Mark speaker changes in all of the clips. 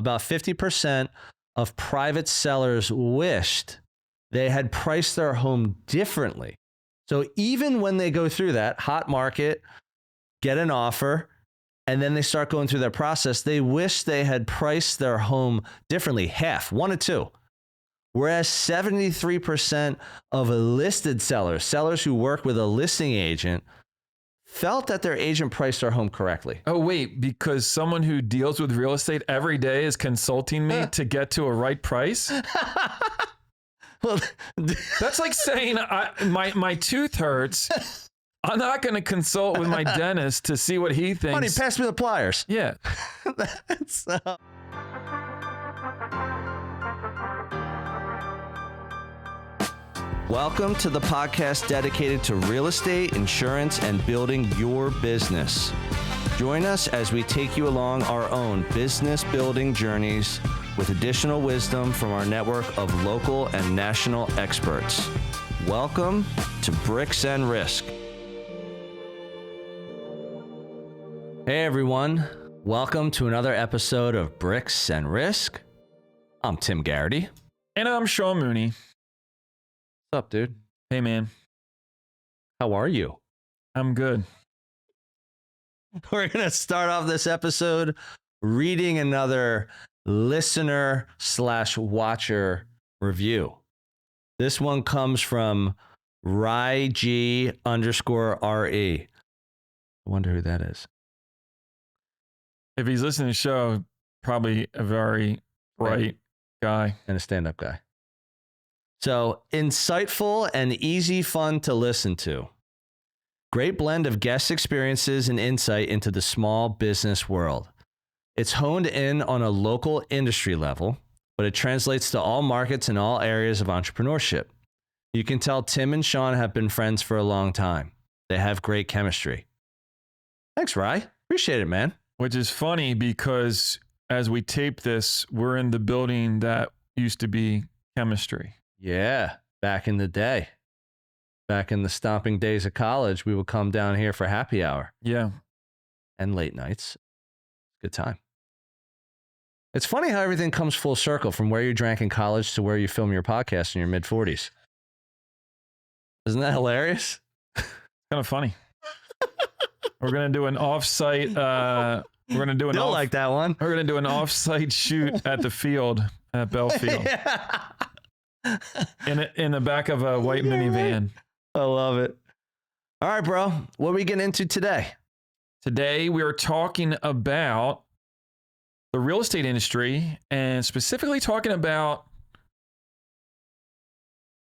Speaker 1: about 50% of private sellers wished they had priced their home differently. So even when they go through that hot market, get an offer, and then they start going through their process, they wish they had priced their home differently, half, 1 or 2. Whereas 73% of listed sellers who work with a listing agent, felt that their agent priced their home correctly.
Speaker 2: Oh, wait, because someone who deals with real estate every day is consulting me to get to a right price?
Speaker 1: Well,
Speaker 2: that's like saying my tooth hurts. I'm not going to consult with my dentist to see what he thinks.
Speaker 1: Honey, pass me the pliers.
Speaker 2: Yeah.
Speaker 1: That's, Welcome to the podcast dedicated to real estate, insurance, and building your business. Join us as we take you along our own business building journeys with additional wisdom from our network of local and national experts. Welcome to Bricks and Risk. Hey everyone, welcome to another episode of Bricks and Risk. I'm Tim Garrity.
Speaker 2: And I'm Sean Mooney.
Speaker 1: What's up, dude?
Speaker 2: Hey, man.
Speaker 1: How are you?
Speaker 2: I'm good.
Speaker 1: We're going to start off this episode reading another listener/watcher review. This one comes from RyG_RE. I wonder who that is.
Speaker 2: If he's listening to the show, probably a very bright guy.
Speaker 1: And a stand-up guy. So, insightful and easy fun to listen to. Great blend of guest experiences and insight into the small business world. It's honed in on a local industry level, but it translates to all markets and all areas of entrepreneurship. You can tell Tim and Sean have been friends for a long time. They have great chemistry. Thanks, Rye. Appreciate it, man.
Speaker 2: Which is funny because as we tape this, we're in the building that used to be chemistry.
Speaker 1: Yeah, back in the day. Back in the stomping days of college, we would come down here for happy hour.
Speaker 2: Yeah.
Speaker 1: And late nights. Good time. It's funny how everything comes full circle from where you drank in college to where you film your podcast in your mid-40s. Isn't that hilarious?
Speaker 2: Kind of funny. We're going to do an off-site... We're going to do
Speaker 1: like that one.
Speaker 2: We're going to do an off-site shoot at the field at Belfield.
Speaker 1: Yeah.
Speaker 2: In the back of a white minivan.
Speaker 1: I love it. All right, bro. What are we getting into today?
Speaker 2: Today, we are talking about the real estate industry and specifically talking about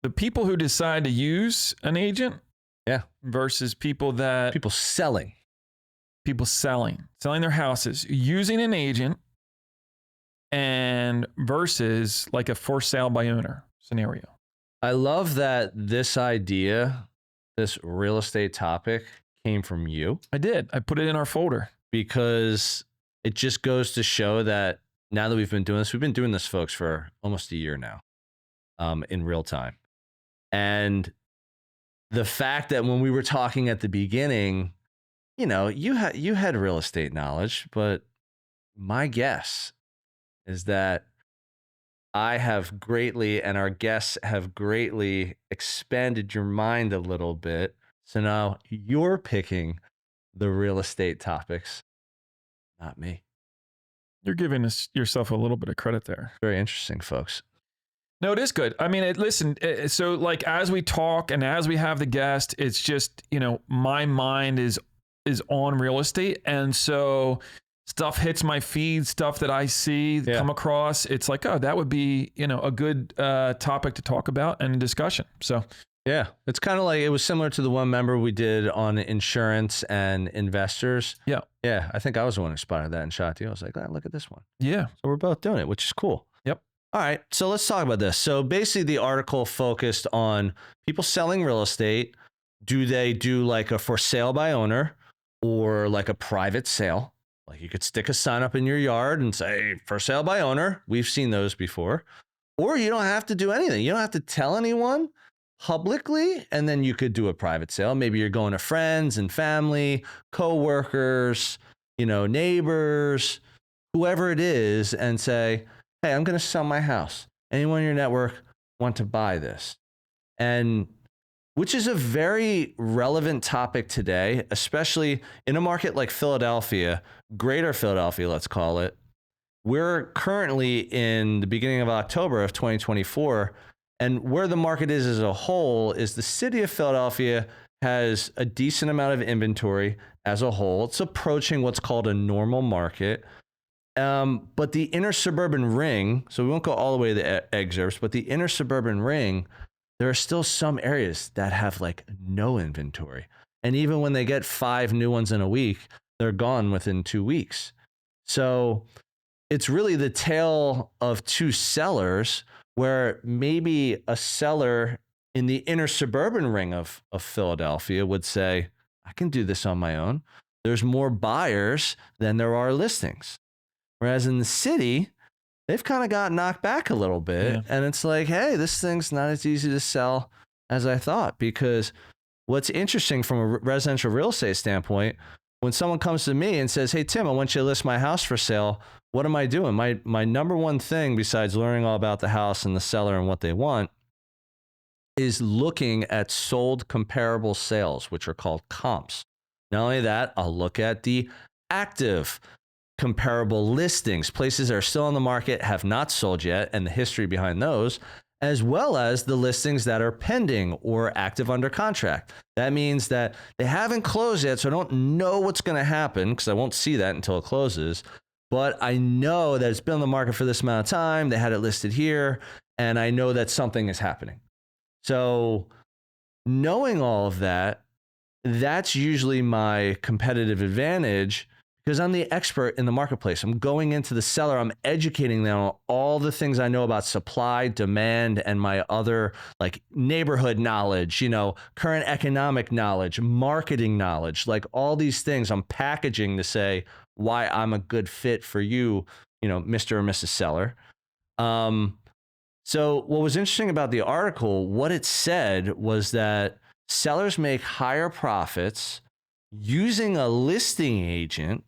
Speaker 2: the people who decide to use an agent.
Speaker 1: Yeah.
Speaker 2: Versus people selling their houses, using an agent, and versus like a for sale by owner scenario.
Speaker 1: I love that this idea, this real estate topic came from you.
Speaker 2: I did. I put it in our folder.
Speaker 1: Because it just goes to show that now that we've been doing this, folks, for almost a year now, in real time. And the fact that when we were talking at the beginning, you know, you had real estate knowledge, but my guess is that I have greatly, and our guests have greatly expanded your mind a little bit. So now you're picking the real estate topics, not me.
Speaker 2: You're giving yourself a little bit of credit there.
Speaker 1: Very interesting, folks.
Speaker 2: No, it is good. I mean, so like as we talk and as we have the guest, it's just, you know, my mind is on real estate. And so stuff hits my feed, stuff that I see, come across. It's like, oh, that would be, you know, a good topic to talk about and discussion. So,
Speaker 1: yeah, it's kind of like, it was similar to the one member we did on insurance and investors.
Speaker 2: Yeah.
Speaker 1: Yeah. I think I was the one who spotted that and shot you. I was like, oh, look at this one.
Speaker 2: Yeah.
Speaker 1: So we're both doing it, which is cool.
Speaker 2: Yep.
Speaker 1: All right. So let's talk about this. So basically the article focused on people selling real estate. Do they do like a for sale by owner or like a private sale? Like you could stick a sign up in your yard and say, for sale by owner. We've seen those before. Or you don't have to do anything. You don't have to tell anyone publicly. And then you could do a private sale. Maybe you're going to friends and family, coworkers, you know, neighbors, whoever it is and say, hey, I'm going to sell my house. Anyone in your network want to buy this? And which is a very relevant topic today, especially in a market like Philadelphia, greater Philadelphia, let's call it. We're currently in the beginning of October of 2024, and where the market is as a whole is the city of Philadelphia has a decent amount of inventory as a whole. It's approaching what's called a normal market. But the inner suburban ring, so we won't go all the way to the exurbs, but the inner suburban ring, there are still some areas that have like no inventory. And even when they get 5 new ones in a week, they're gone within 2 weeks. So it's really the tale of two sellers, where maybe a seller in the inner suburban ring of Philadelphia would say, I can do this on my own. There's more buyers than there are listings. Whereas in the city, they've kind of got knocked back a little bit. Yeah. And it's like, hey, this thing's not as easy to sell as I thought. Because what's interesting from a residential real estate standpoint, when someone comes to me and says, hey, Tim, I want you to list my house for sale, what am I doing? My number one thing, besides learning all about the house and the seller and what they want, is looking at sold comparable sales, which are called comps. Not only that, I'll look at the active comparable listings, places that are still on the market, have not sold yet, and the history behind those, as well as the listings that are pending or active under contract. That means that they haven't closed yet, so I don't know what's going to happen because I won't see that until it closes. But I know that it's been on the market for this amount of time. They had it listed here, and I know that something is happening. So knowing all of that, that's usually my competitive advantage, because I'm the expert in the marketplace. I'm going into the seller. I'm educating them on all the things I know about supply, demand, and my other like neighborhood knowledge, current economic knowledge, marketing knowledge, like all these things I'm packaging to say why I'm a good fit for you, Mr. or Mrs. Seller. So what was interesting about the article, what it said was that sellers make higher profits using a listing agent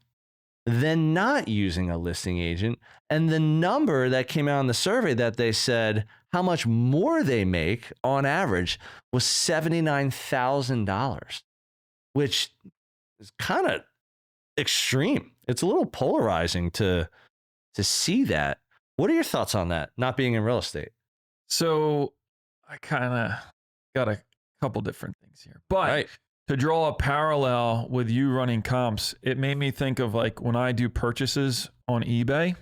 Speaker 1: than not using a listing agent. And the number that came out in the survey that they said how much more they make on average was $79,000, which is kind of extreme. It's a little polarizing to see that. What are your thoughts on that, not being in real estate?
Speaker 2: So I kind of got a couple different things here, but to draw a parallel with you running comps, it made me think of like when I do purchases on eBay,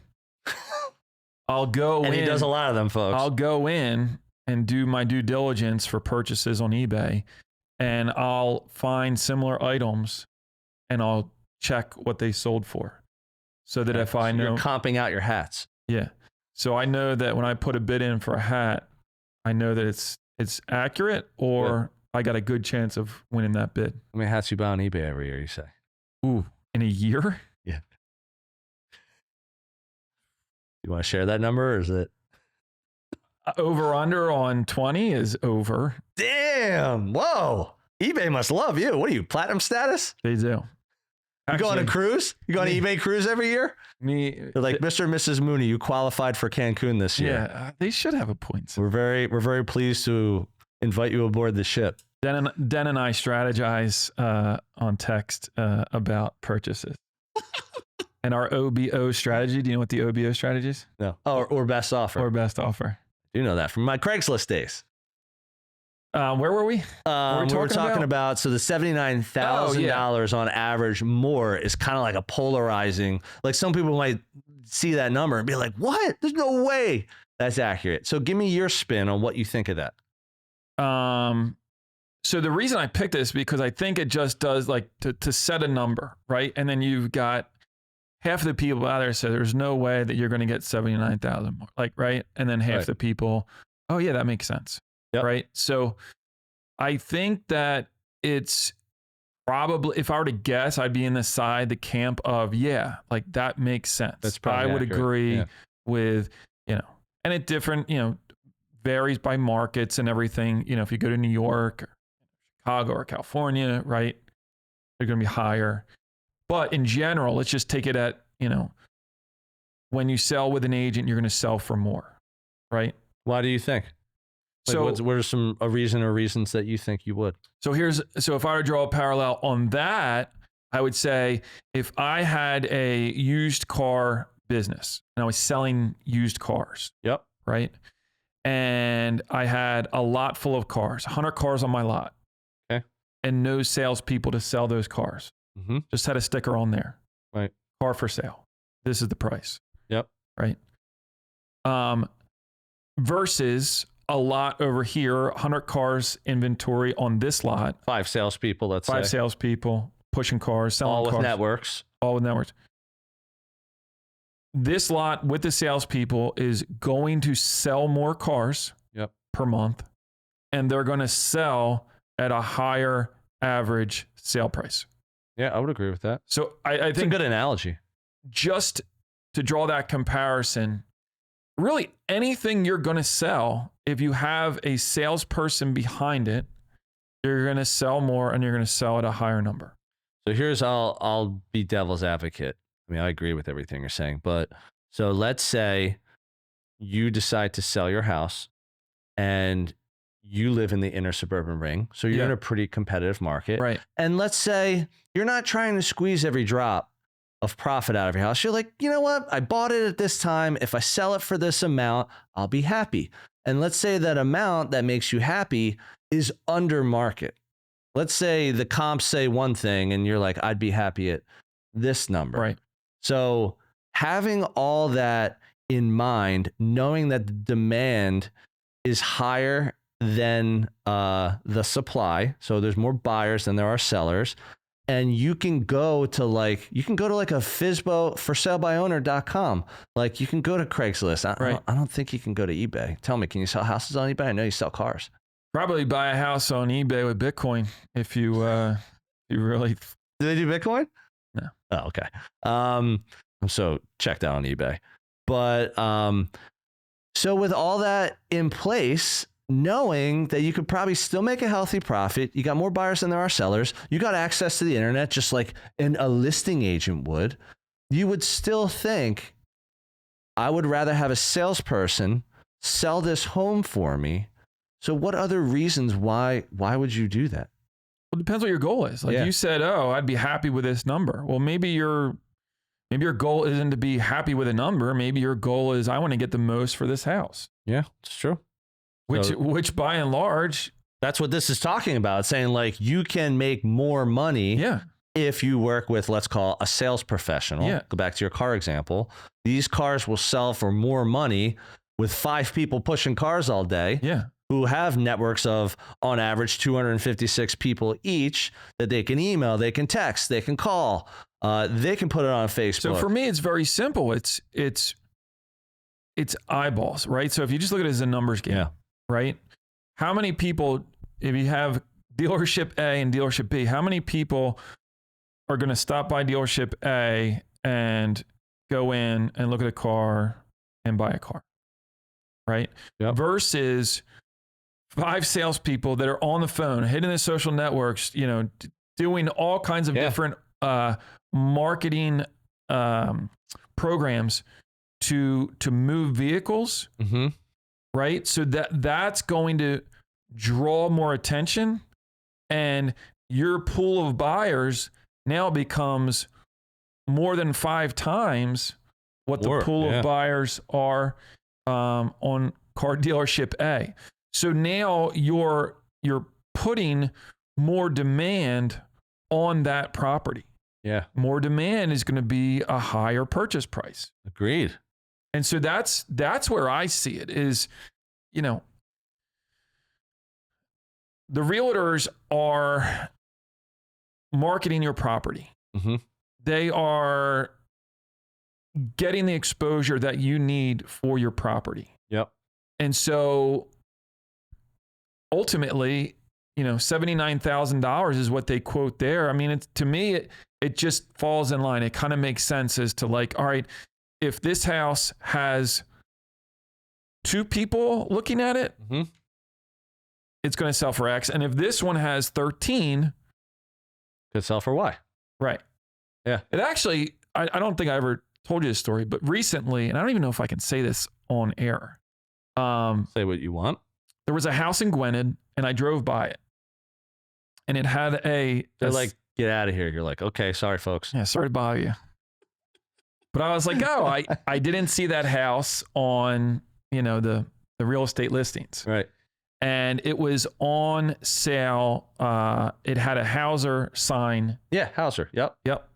Speaker 2: I'll go in.
Speaker 1: And he does a lot of them, folks.
Speaker 2: I'll go in and do my due diligence for purchases on eBay, and I'll find similar items and I'll check what they sold for, so that if I know,
Speaker 1: you're comping out your hats.
Speaker 2: Yeah. So I know that when I put a bid in for a hat, I know that it's accurate, or I got a good chance of winning that bid.
Speaker 1: How many hats you buy on eBay every year, you say?
Speaker 2: Ooh, in a year?
Speaker 1: Yeah. You want to share that number, or is it?
Speaker 2: Over under on 20 is over.
Speaker 1: Damn. Whoa. eBay must love you. What are you, platinum status?
Speaker 2: They do.
Speaker 1: You go on a cruise? You go on an eBay cruise every year? They're like, Mr. and Mrs. Mooney, you qualified for Cancun this year.
Speaker 2: Yeah, they should have a point.
Speaker 1: We're very pleased to invite you aboard the ship.
Speaker 2: Den and I strategize on text about purchases. And our OBO strategy, do you know what the OBO strategy is?
Speaker 1: No. Oh, or best offer.
Speaker 2: Or best offer.
Speaker 1: You know that from my Craigslist days.
Speaker 2: Where were we?
Speaker 1: We were talking about so the $79,000 on average more is kind of like a polarizing. Like some people might see that number and be like, "What? There's no way that's accurate." So give me your spin on what you think of that.
Speaker 2: So the reason I picked this because I think it just does like to set a number, right? And then you've got half of the people out there say there's no way that you're going to get 79,000 more, like, right? And then half the people, oh yeah, that makes sense. Yep. Right. So I think that it's probably, if I were to guess, I'd be in the camp of, yeah, like that makes sense.
Speaker 1: That's probably
Speaker 2: I would agree with, and it different, varies by markets and everything. If you go to New York, or Chicago, or California, right, they're going to be higher. But in general, let's just take it at, when you sell with an agent, you're going to sell for more, right?
Speaker 1: Why do you think? Like, what are some reasons that you think you would?
Speaker 2: So if I were to draw a parallel on that, I would say if I had a used car business and I was selling used cars,
Speaker 1: yep,
Speaker 2: right? And I had a lot full of cars, 100 cars on my lot,
Speaker 1: okay,
Speaker 2: and no salespeople to sell those cars.
Speaker 1: Mm-hmm.
Speaker 2: Just had a sticker on there,
Speaker 1: right?
Speaker 2: Car for sale. This is the price.
Speaker 1: Yep.
Speaker 2: Right. Versus a lot over here, 100 cars inventory on this lot.
Speaker 1: 5 salespeople, let's say.
Speaker 2: 5 salespeople pushing cars, selling
Speaker 1: all with
Speaker 2: cars.
Speaker 1: networks.
Speaker 2: All with networks. This lot with the salespeople is going to sell more cars per month, and they're going to sell at a higher average sale price.
Speaker 1: Yeah, I would agree with that.
Speaker 2: So I think
Speaker 1: it's a good analogy.
Speaker 2: Just to draw that comparison, really anything you're going to sell, if you have a salesperson behind it, you're going to sell more and you're going to sell at a higher number.
Speaker 1: So here's, I'll be devil's advocate. I mean, I agree with everything you're saying, but so let's say you decide to sell your house and you live in the inner suburban ring. So you're in a pretty competitive market.
Speaker 2: Right.
Speaker 1: And let's say you're not trying to squeeze every drop of profit out of your house. You're like, you know what? I bought it at this time. If I sell it for this amount, I'll be happy. And let's say that amount that makes you happy is under market. Let's say the comps say one thing and you're like, I'd be happy at this number.
Speaker 2: Right.
Speaker 1: So having all that in mind, knowing that the demand is higher than the supply, so there's more buyers than there are sellers, and you can go to like a FSBO, for sale by owner.com. Like you can go to Craigslist. I don't think you can go to eBay. Tell me, can you sell houses on eBay? I know you sell cars.
Speaker 2: Probably buy a house on eBay with Bitcoin if you really.
Speaker 1: Do they do Bitcoin?
Speaker 2: No.
Speaker 1: Oh, okay. I'm so checked out on eBay. But so with all that in place, knowing that you could probably still make a healthy profit, you got more buyers than there are sellers, you got access to the internet just like a listing agent would, you would still think, I would rather have a salesperson sell this home for me. So what other reasons why would you do that?
Speaker 2: Well, it depends what your goal is. Like you said, oh, I'd be happy with this number. Well, maybe your goal isn't to be happy with a number. Maybe your goal is, I want to get the most for this house.
Speaker 1: Yeah, it's true.
Speaker 2: Which by and large,
Speaker 1: that's what this is talking about. It's saying like you can make more money if you work with, let's call a sales professional.
Speaker 2: Yeah.
Speaker 1: Go back to your car example. These cars will sell for more money with 5 people pushing cars all day.
Speaker 2: Yeah.
Speaker 1: Who have networks of, on average, 256 people each that they can email, they can text, they can call, they can put it on Facebook.
Speaker 2: So for me, it's very simple. It's eyeballs, right? So if you just look at it as a numbers game, right? How many people, if you have dealership A and dealership B, how many people are going to stop by dealership A and go in and look at a car and buy a car, right?
Speaker 1: Yep.
Speaker 2: Versus 5 salespeople that are on the phone, hitting the social networks, doing all kinds of different marketing programs to move vehicles, right? So that's going to draw more attention, and your pool of buyers now becomes more than 5 times what the pool of buyers are on car dealership A. So now you're putting more demand on that property.
Speaker 1: Yeah.
Speaker 2: More demand is going to be a higher purchase price.
Speaker 1: Agreed.
Speaker 2: And so that's where I see it is, the realtors are marketing your property. They are getting the exposure that you need for your property.
Speaker 1: Yep.
Speaker 2: And so ultimately, $79,000 is what they quote there. I mean, to me, it just falls in line. It kind of makes sense as to like, all right, if this house has 2 people looking at it, it's going to sell for X. And if this one has 13,
Speaker 1: could sell for Y.
Speaker 2: Right.
Speaker 1: Yeah.
Speaker 2: It actually, I don't think I ever told you this story, but recently, and I don't even know if I can say this on air.
Speaker 1: Say what you want.
Speaker 2: There was a house in Gwinnett, and I drove by it, and it had
Speaker 1: They're like, get out of here. You're like, okay, sorry, folks.
Speaker 2: Yeah, sorry to bother you. But I was like, oh, I didn't see that house on, the real estate listings.
Speaker 1: Right.
Speaker 2: And it was on sale. It had a Hauser sign.
Speaker 1: Yeah, Hauser. Yep.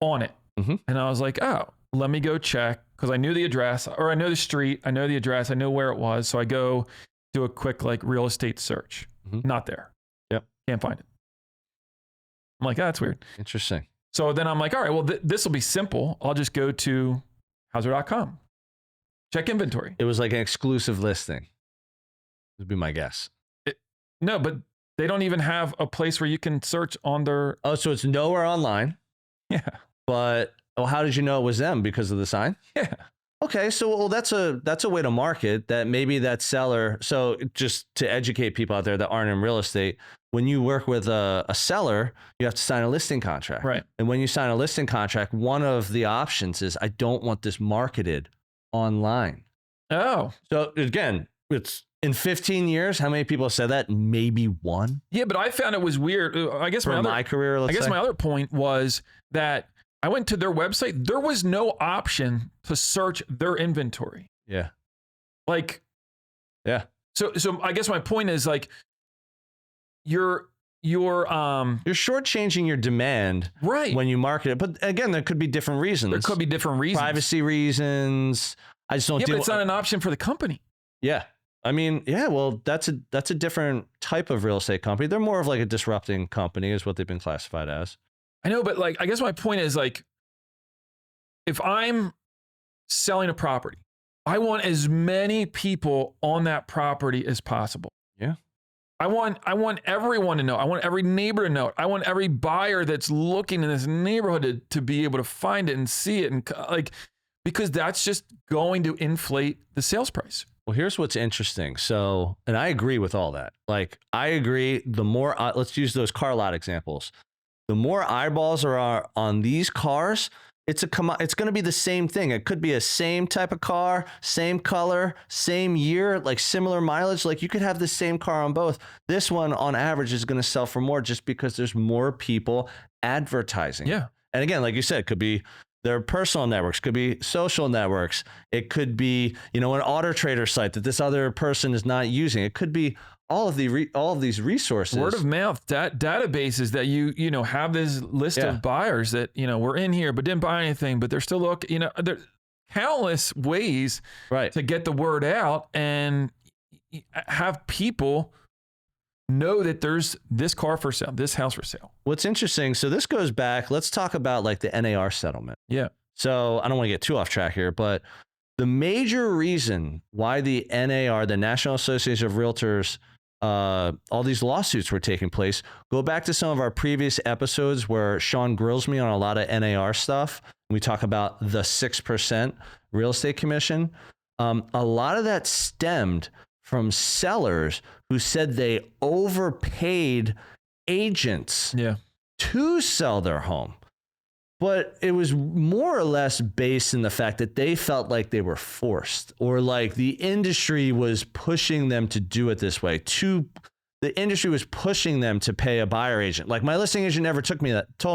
Speaker 2: On it.
Speaker 1: Mm-hmm.
Speaker 2: And I was like, oh, let me go check, because I knew the address, or I know the street, I know the address, I know where it was. So I go do a quick real estate search.
Speaker 1: Mm-hmm.
Speaker 2: Not there.
Speaker 1: Yep.
Speaker 2: Can't find it. I'm like, oh, that's weird.
Speaker 1: Interesting.
Speaker 2: So then I'm like, all right, well, this will be simple. I'll just go to Hauser.com. Check inventory.
Speaker 1: It was like an exclusive listing. Would be my guess.
Speaker 2: No, but they don't even have a place where you can search on their...
Speaker 1: Oh, so it's nowhere online.
Speaker 2: Yeah.
Speaker 1: But how did you know it was them? Because of the sign?
Speaker 2: Yeah.
Speaker 1: Okay, so that's a way to market that maybe that seller. So just to educate people out there that aren't in real estate, when you work with a seller, you have to sign a listing contract.
Speaker 2: Right.
Speaker 1: And when you sign a listing contract, one of the options is I don't want this marketed online.
Speaker 2: Oh.
Speaker 1: So again, it's in 15 years, how many people have said that? Maybe one.
Speaker 2: Yeah, but I found it was weird. I guess
Speaker 1: my career,
Speaker 2: I guess my other point was that I went to their website. There was no option to search their inventory.
Speaker 1: Yeah.
Speaker 2: Yeah. So I guess my point is you're
Speaker 1: shortchanging your demand
Speaker 2: right
Speaker 1: when you market it. But again, there could be different reasons.
Speaker 2: There could be different reasons.
Speaker 1: Privacy reasons. I just don't.
Speaker 2: Yeah, but it's not an option for the company.
Speaker 1: Yeah. I mean, yeah, well, that's a different type of real estate company. They're more of like a disrupting company is what they've been classified as.
Speaker 2: I know, but I guess my point is if I'm selling a property, I want as many people on that property as possible.
Speaker 1: Yeah.
Speaker 2: I want everyone to know. I want every neighbor to know it. I want every buyer that's looking in this neighborhood to be able to find it and see it. And because that's just going to inflate the sales price.
Speaker 1: Well, here's what's interesting. So, and I agree with all that. I agree. The more, let's use those car lot examples. The more eyeballs are on these cars, it's going to be the same thing. It could be a same type of car, same color, same year, similar mileage. You could have the same car on both. This one on average is going to sell for more just because there's more people advertising.
Speaker 2: Yeah.
Speaker 1: And again, like you said, it could be their personal networks, could be social networks. It could be, an Auto Trader site that this other person is not using. It could be all of these resources.
Speaker 2: Word of mouth, databases that you have this list of buyers that, were in here but didn't buy anything, but they're still looking, there are countless ways to get the word out and have people know that there's this car for sale, this house for sale.
Speaker 1: What's interesting, so this goes back, let's talk about the NAR settlement.
Speaker 2: Yeah.
Speaker 1: So I don't want to get too off track here, but the major reason why the NAR, the National Association of Realtors, all these lawsuits were taking place, go back to some of our previous episodes where Sean grills me on a lot of NAR stuff. We talk about the 6% real estate commission. A lot of that stemmed from sellers who said they overpaid agents to sell their home. But it was more or less based in the fact that they felt like they were forced, or the industry was pushing them to do it this way. The industry was pushing them to pay a buyer agent. My listing agent never told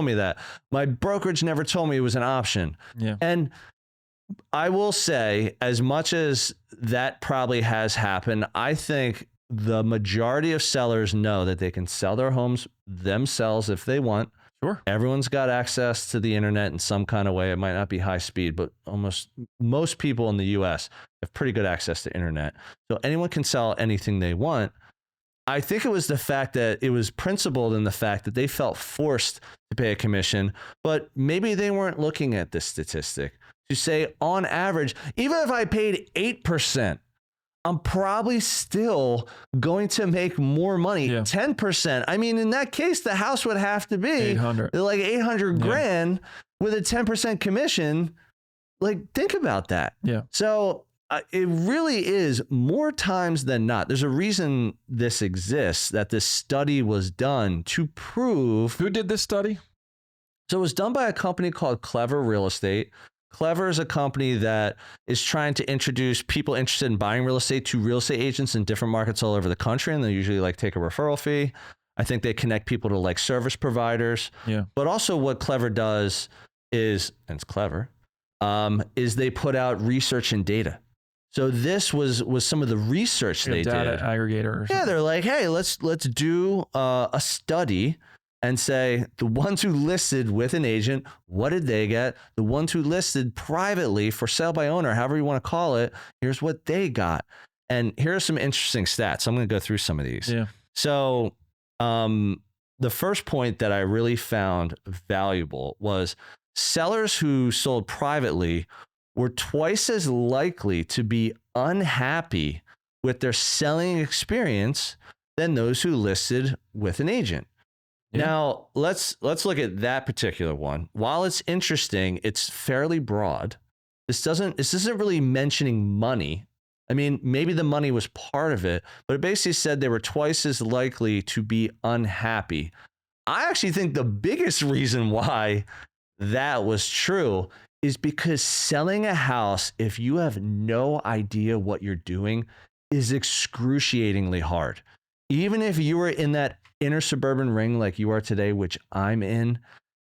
Speaker 1: me that. My brokerage never told me it was an option.
Speaker 2: Yeah.
Speaker 1: And I will say, as much as that probably has happened, I think the majority of sellers know that they can sell their homes themselves if they want.
Speaker 2: Sure.
Speaker 1: Everyone's got access to the internet in some kind of way. It might not be high speed, but almost most people in the US have pretty good access to internet. So anyone can sell anything they want. I think it was the fact that it was principled in the fact that they felt forced to pay a commission, but maybe they weren't looking at this statistic to say on average, even if I paid 8%, I'm probably still going to make more money. 10%. I mean, in that case, the house would have to be
Speaker 2: 800
Speaker 1: grand with a 10% commission. Think about that.
Speaker 2: Yeah.
Speaker 1: So it really is more times than not. There's a reason this exists, that this study was done to prove.
Speaker 2: Who did this study?
Speaker 1: So it was done by a company called Clever Real Estate. Clever is a company that is trying to introduce people interested in buying real estate to real estate agents in different markets all over the country. And they usually like take a referral fee. I think they connect people to like service providers.
Speaker 2: Yeah.
Speaker 1: But also what Clever does is, and it's clever, is they put out research and data. So this was some of the research they
Speaker 2: data
Speaker 1: did.
Speaker 2: Aggregator.
Speaker 1: Yeah, they're like, hey, let's do a study and say the ones who listed with an agent, what did they get? The ones who listed privately for sale by owner, however you want to call it, here's what they got. And here are some interesting stats. I'm going to go through some of these.
Speaker 2: Yeah.
Speaker 1: So the first point that I really found valuable was sellers who sold privately were twice as likely to be unhappy with their selling experience than those who listed with an agent. Yeah. Now, let's look at that particular one. While it's interesting, it's fairly broad. This isn't really mentioning money. I mean, maybe the money was part of it, but it basically said they were twice as likely to be unhappy. I actually think the biggest reason why that was true is because selling a house, if you have no idea what you're doing, is excruciatingly hard. Even if you were in that inner suburban ring like you are today, which I'm in,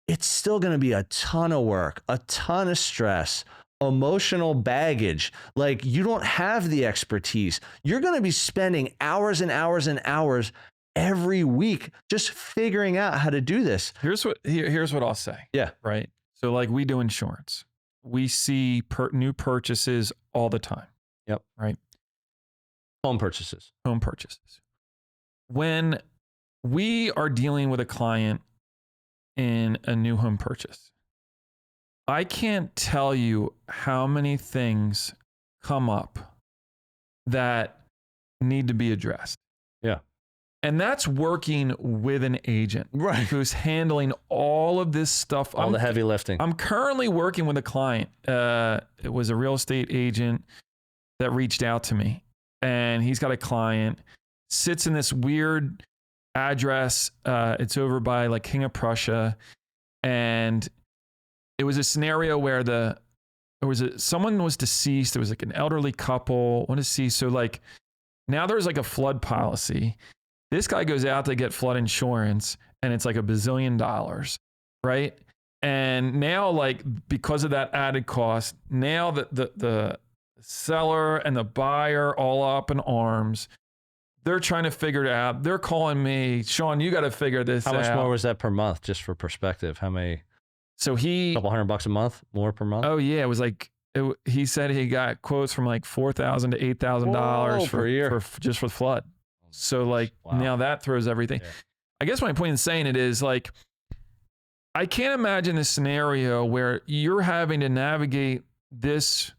Speaker 1: it's still going to be a ton of work, a ton of stress, emotional baggage. Like you don't have the expertise. You're going to be spending hours and hours and hours every week just figuring out how to do this.
Speaker 2: Here's what I'll say.
Speaker 1: Yeah.
Speaker 2: Right. So like we do insurance. We see new purchases all the time.
Speaker 1: Yep.
Speaker 2: Right.
Speaker 1: Home purchases.
Speaker 2: When we are dealing with a client in a new home purchase, I can't tell you how many things come up that need to be addressed.
Speaker 1: Yeah.
Speaker 2: And that's working with an agent,
Speaker 1: right,
Speaker 2: who's handling all of this stuff.
Speaker 1: All the heavy lifting.
Speaker 2: I'm currently working with a client. It was a real estate agent that reached out to me, and he's got a client, sits in this weird address. It's over by like King of Prussia. And it was a scenario where someone was deceased. There was like an elderly couple, one deceased. So like now there's like a flood policy. This guy goes out to get flood insurance and it's like $1 bazillion, right? And now like because of that added cost, now the seller and the buyer all up in arms. They're trying to figure it out. They're calling me, Sean, you got to figure this out.
Speaker 1: How much more was that per month, just for perspective? How many?
Speaker 2: So
Speaker 1: a couple $100 a month, more per month?
Speaker 2: Oh yeah, it was like, he said he got quotes from like $4,000 to $8,000
Speaker 1: per year
Speaker 2: just for flood. So like now that throws everything. Yeah. I guess my point in saying it is like, I can't imagine a scenario where you're having to navigate this,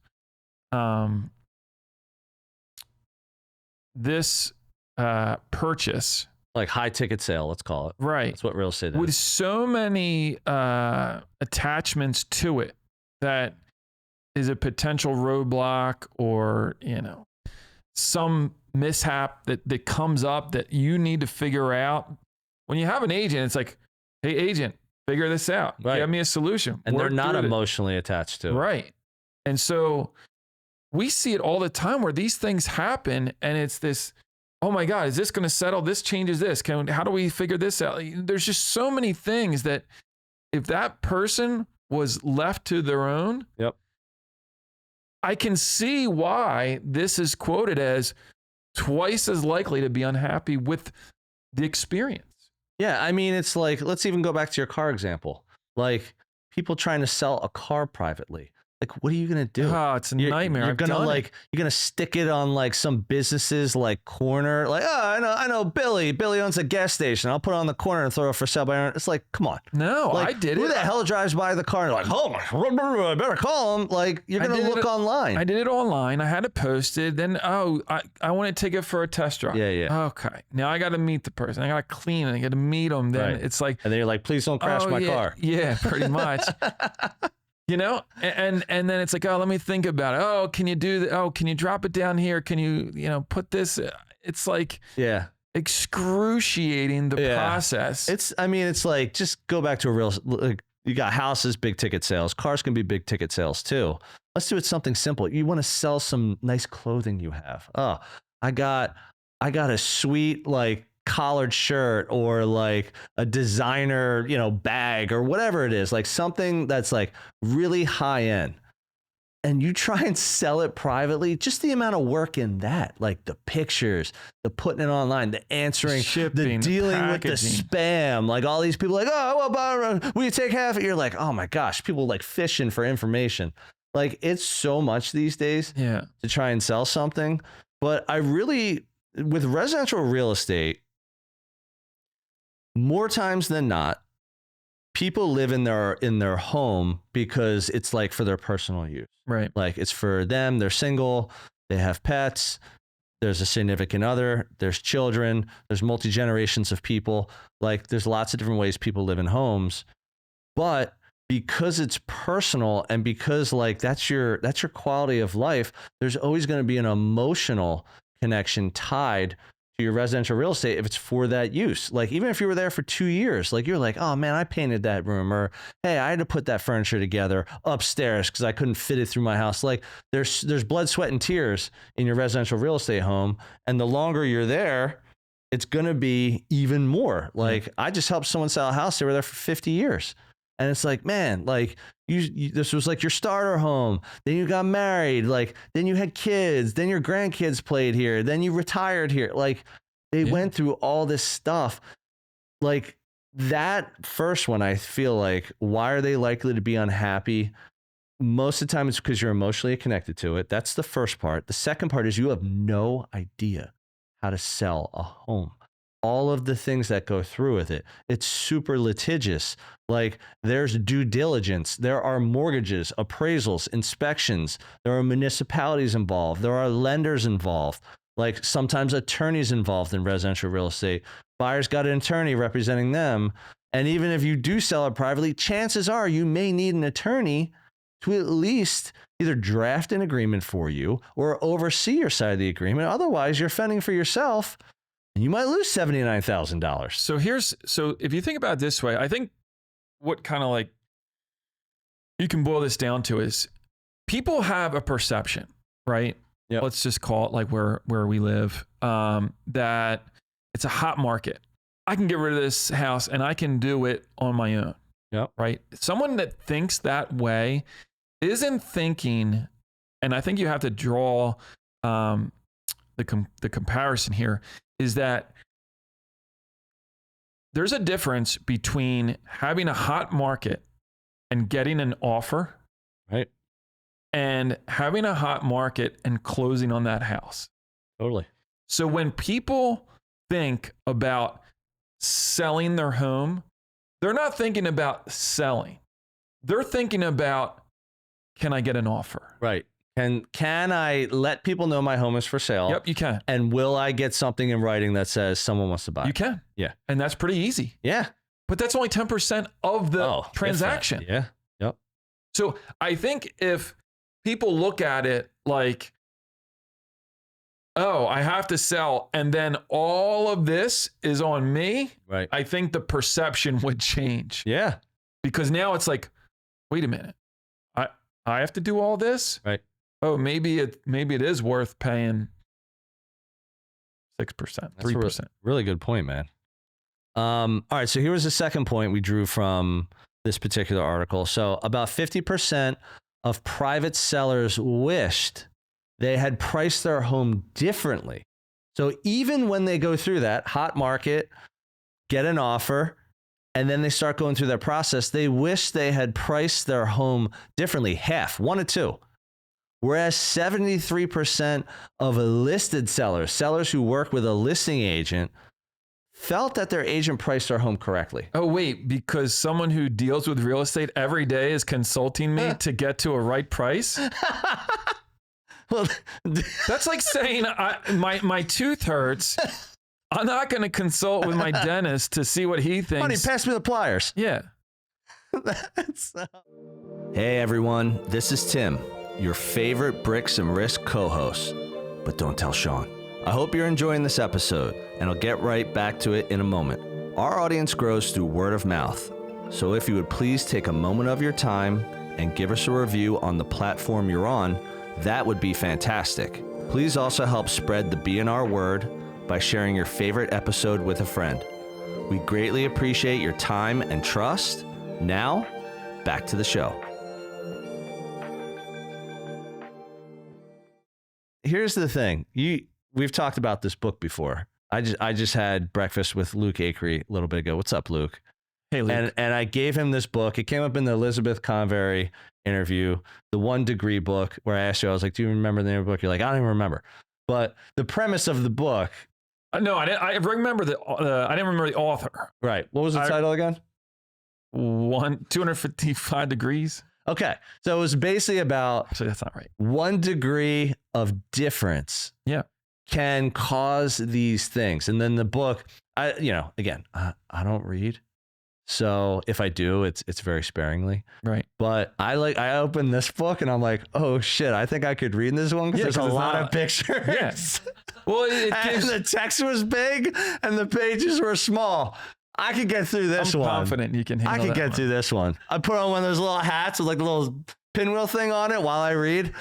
Speaker 2: purchase.
Speaker 1: Like high ticket sale, let's call it.
Speaker 2: Right.
Speaker 1: That's what real estate is.
Speaker 2: With so many attachments to it that is a potential roadblock or, some mishap that comes up that you need to figure out. When you have an agent, it's like, hey, agent, figure this out.
Speaker 1: Right.
Speaker 2: Give me a solution.
Speaker 1: And they're not emotionally attached to it.
Speaker 2: Right. And so we see it all the time where these things happen and it's this, oh my God, is this going to settle? This changes this. How do we figure this out? There's just so many things that if that person was left to their own,
Speaker 1: yep,
Speaker 2: I can see why this is quoted as twice as likely to be unhappy with the experience.
Speaker 1: Yeah, I mean, it's like, let's even go back to your car example. Like people trying to sell a car privately. Like, what are you going to do?
Speaker 2: Oh, it's a nightmare.
Speaker 1: You're going to you're going to stick it on like some businesses like corner. Like, oh, I know Billy. Billy owns a gas station. I'll put it on the corner and throw it for sale by owner. It's like, come on.
Speaker 2: No,
Speaker 1: like,
Speaker 2: I did it.
Speaker 1: Who the hell drives by the car and like, oh, I better call him. Like, you're going to look online.
Speaker 2: I did it online. I had it posted. Then, I want to take it for a test drive.
Speaker 1: Yeah.
Speaker 2: Okay. Now I got to meet the person. I got to clean it. I got to meet them. Then it's like.
Speaker 1: And then you're like, please don't crash my car.
Speaker 2: Yeah, pretty much. And then it's like, oh, let me think about it. Oh, can you do that? Oh, can you drop it down here? Can you, put this? It's like, excruciating the process.
Speaker 1: It's like, just go back to You got houses, big ticket sales. Cars can be big ticket sales too. Let's do it something simple. You want to sell some nice clothing you have. Oh, I got a sweet like collared shirt or like a designer, bag or whatever it is, like something that's like really high end. And you try and sell it privately, just the amount of work in that, like the pictures, the putting it online, the answering,
Speaker 2: shipping,
Speaker 1: the dealing
Speaker 2: packaging.
Speaker 1: with the spam, like all these people like, oh, well, will you take half it? You're like, oh my gosh, people like fishing for information. Like it's so much these days
Speaker 2: Yeah.
Speaker 1: to try and sell something. But I really, with residential real estate, more times than not, people live in their home because it's like for their personal use.
Speaker 2: Right.
Speaker 1: Like it's for them, they're single, they have pets, there's a significant other, there's children, there's multi-generations of people. Like there's lots of different ways people live in homes. But because it's personal and because like that's your quality of life, there's always going to be an emotional connection tied to your residential real estate if it's for that use. Like even if you were there for 2 years, like you're like, oh man, I painted that room, or hey, I had to put that furniture together upstairs because I couldn't fit it through my house. Like there's blood, sweat, and tears in your residential real estate home. And the longer you're there, it's gonna be even more. Like I just helped someone sell a house, they were there for 50 years. And it's like, man, like you this was like your starter home. Then you got married, like then you had kids, then your grandkids played here, then you retired here. Like they went through all this stuff. Like that first one, I feel like, why are they likely to be unhappy? Most of the time it's because you're emotionally connected to it. That's the first part. The second part is you have no idea how to sell a home. All of the things that go through with it. It's super litigious. Like there's due diligence. There are mortgages, appraisals, inspections. There are municipalities involved. There are lenders involved. Like sometimes attorneys involved in residential real estate. Buyers got an attorney representing them. And even if you do sell it privately, chances are you may need an attorney to at least either draft an agreement for you or oversee your side of the agreement. Otherwise, you're fending for yourself. And you might lose $79,000.
Speaker 2: So if you think about it this way, I think what kind of like you can boil this down to is people have a perception, right?
Speaker 1: Yep.
Speaker 2: Let's just call it like where we live, that it's a hot market. I can get rid of this house and I can do it on my own.
Speaker 1: Yep.
Speaker 2: Right? Someone that thinks that way isn't thinking, and I think you have to draw the comparison here, is that there's a difference between having a hot market and getting an offer,
Speaker 1: right,
Speaker 2: and having a hot market and closing on that house.
Speaker 1: Totally.
Speaker 2: So when people think about selling their home, they're not thinking about selling. They're thinking about, can I get an offer?
Speaker 1: Right. Can I let people know my home is for sale?
Speaker 2: Yep, you can.
Speaker 1: And will I get something in writing that says someone wants to buy?
Speaker 2: You can.
Speaker 1: Yeah.
Speaker 2: And that's pretty easy.
Speaker 1: Yeah.
Speaker 2: But that's only 10% of the transaction.
Speaker 1: Yeah. Yep.
Speaker 2: So I think if people look at it like, oh, I have to sell, and then all of this is on me,
Speaker 1: right,
Speaker 2: I think the perception would change.
Speaker 1: Yeah.
Speaker 2: Because now it's like, wait a minute, I have to do all this?
Speaker 1: Right.
Speaker 2: Oh, maybe it is worth paying 6%, 3%.
Speaker 1: Really good point, man. All right, so here was the second point we drew from this particular article. So about 50% of private sellers wished they had priced their home differently. So even when they go through that hot market, get an offer, and then they start going through that process, they wish they had priced their home differently, half, 1 to 2. Whereas 73% of listed sellers who work with a listing agent, felt that their agent priced their home correctly.
Speaker 2: Oh, wait, because someone who deals with real estate every day is consulting me to get to a right price?
Speaker 1: Well,
Speaker 2: that's like saying my tooth hurts. I'm not going to consult with my dentist to see what he thinks.
Speaker 1: Honey, pass me the pliers.
Speaker 2: Yeah.
Speaker 1: Hey, everyone. This is Tim, your favorite Bricks and Risk co-host. But don't tell Sean. I hope you're enjoying this episode, and I'll get right back to it in a moment. Our audience grows through word of mouth. So if you would please take a moment of your time and give us a review on the platform you're on, that would be fantastic. Please also help spread the B&R word by sharing your favorite episode with a friend. We greatly appreciate your time and trust. Now, back to the show. Here's the thing. We've talked about this book before. I just had breakfast with Luke Akery a little bit ago. What's up, Luke?
Speaker 2: Hey, Luke.
Speaker 1: And I gave him this book. It came up in the Elizabeth Convery interview, the 1 Degree book, where I asked you, I was like, do you remember the name of the book? You're like, I don't even remember. But the premise of the book.
Speaker 2: No, I didn't. I remember I didn't remember the author.
Speaker 1: Right. What was the title again?
Speaker 2: 255 degrees.
Speaker 1: Okay. So it was basically about.
Speaker 2: Actually, that's not right.
Speaker 1: 1 degree of difference.
Speaker 2: Yeah.
Speaker 1: Can cause these things. And then the book, I don't read. So if I do, it's very sparingly.
Speaker 2: Right.
Speaker 1: But I opened this book and I'm like, oh shit, I think I could read this one because there's a lot of pictures.
Speaker 2: Yes. Well,
Speaker 1: and the text was big and the pages were small. I could get through this one.
Speaker 2: I'm confident you can handle
Speaker 1: I could get through this one. I put on one of those little hats with like the little pinwheel thing on it while I read.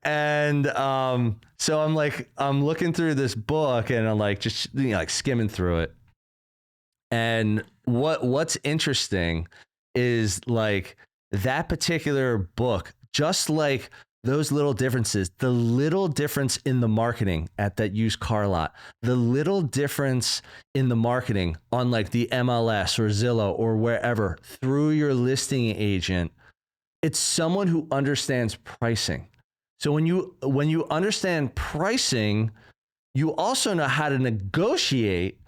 Speaker 1: And so I'm looking through this book and I'm like just like skimming through it. And what's interesting is like that particular book, just like those little differences, the little difference in the marketing at that used car lot, the little difference in the marketing on like the MLS or Zillow or wherever through your listing agent, it's someone who understands pricing. So when you understand pricing, you also know how to negotiate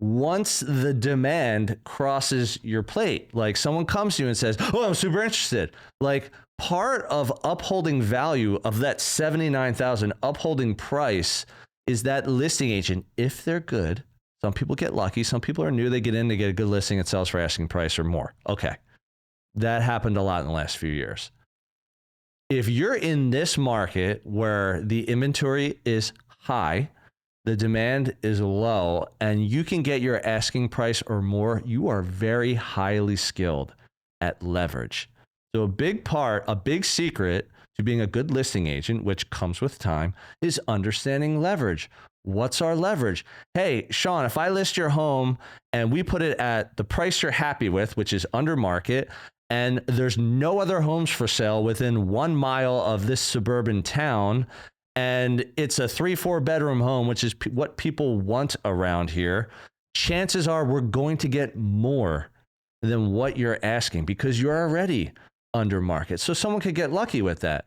Speaker 1: once the demand crosses your plate. Like someone comes to you and says, oh, I'm super interested. Like part of upholding value of that $79,000 upholding price is that listing agent, if they're good, some people get lucky, some people are new, they get in, they get a good listing, it sells for asking price or more. Okay. That happened a lot in the last few years. If you're in this market where the inventory is high, the demand is low, and you can get your asking price or more, you are very highly skilled at leverage. So a big secret to being a good listing agent, which comes with time, is understanding leverage. What's our leverage? Hey, Sean, if I list your home and we put it at the price you're happy with, which is under market, and there's no other homes for sale within 1 mile of this suburban town, and it's a 3-4 bedroom home, which is what people want around here, chances are we're going to get more than what you're asking because you're already under market. So someone could get lucky with that.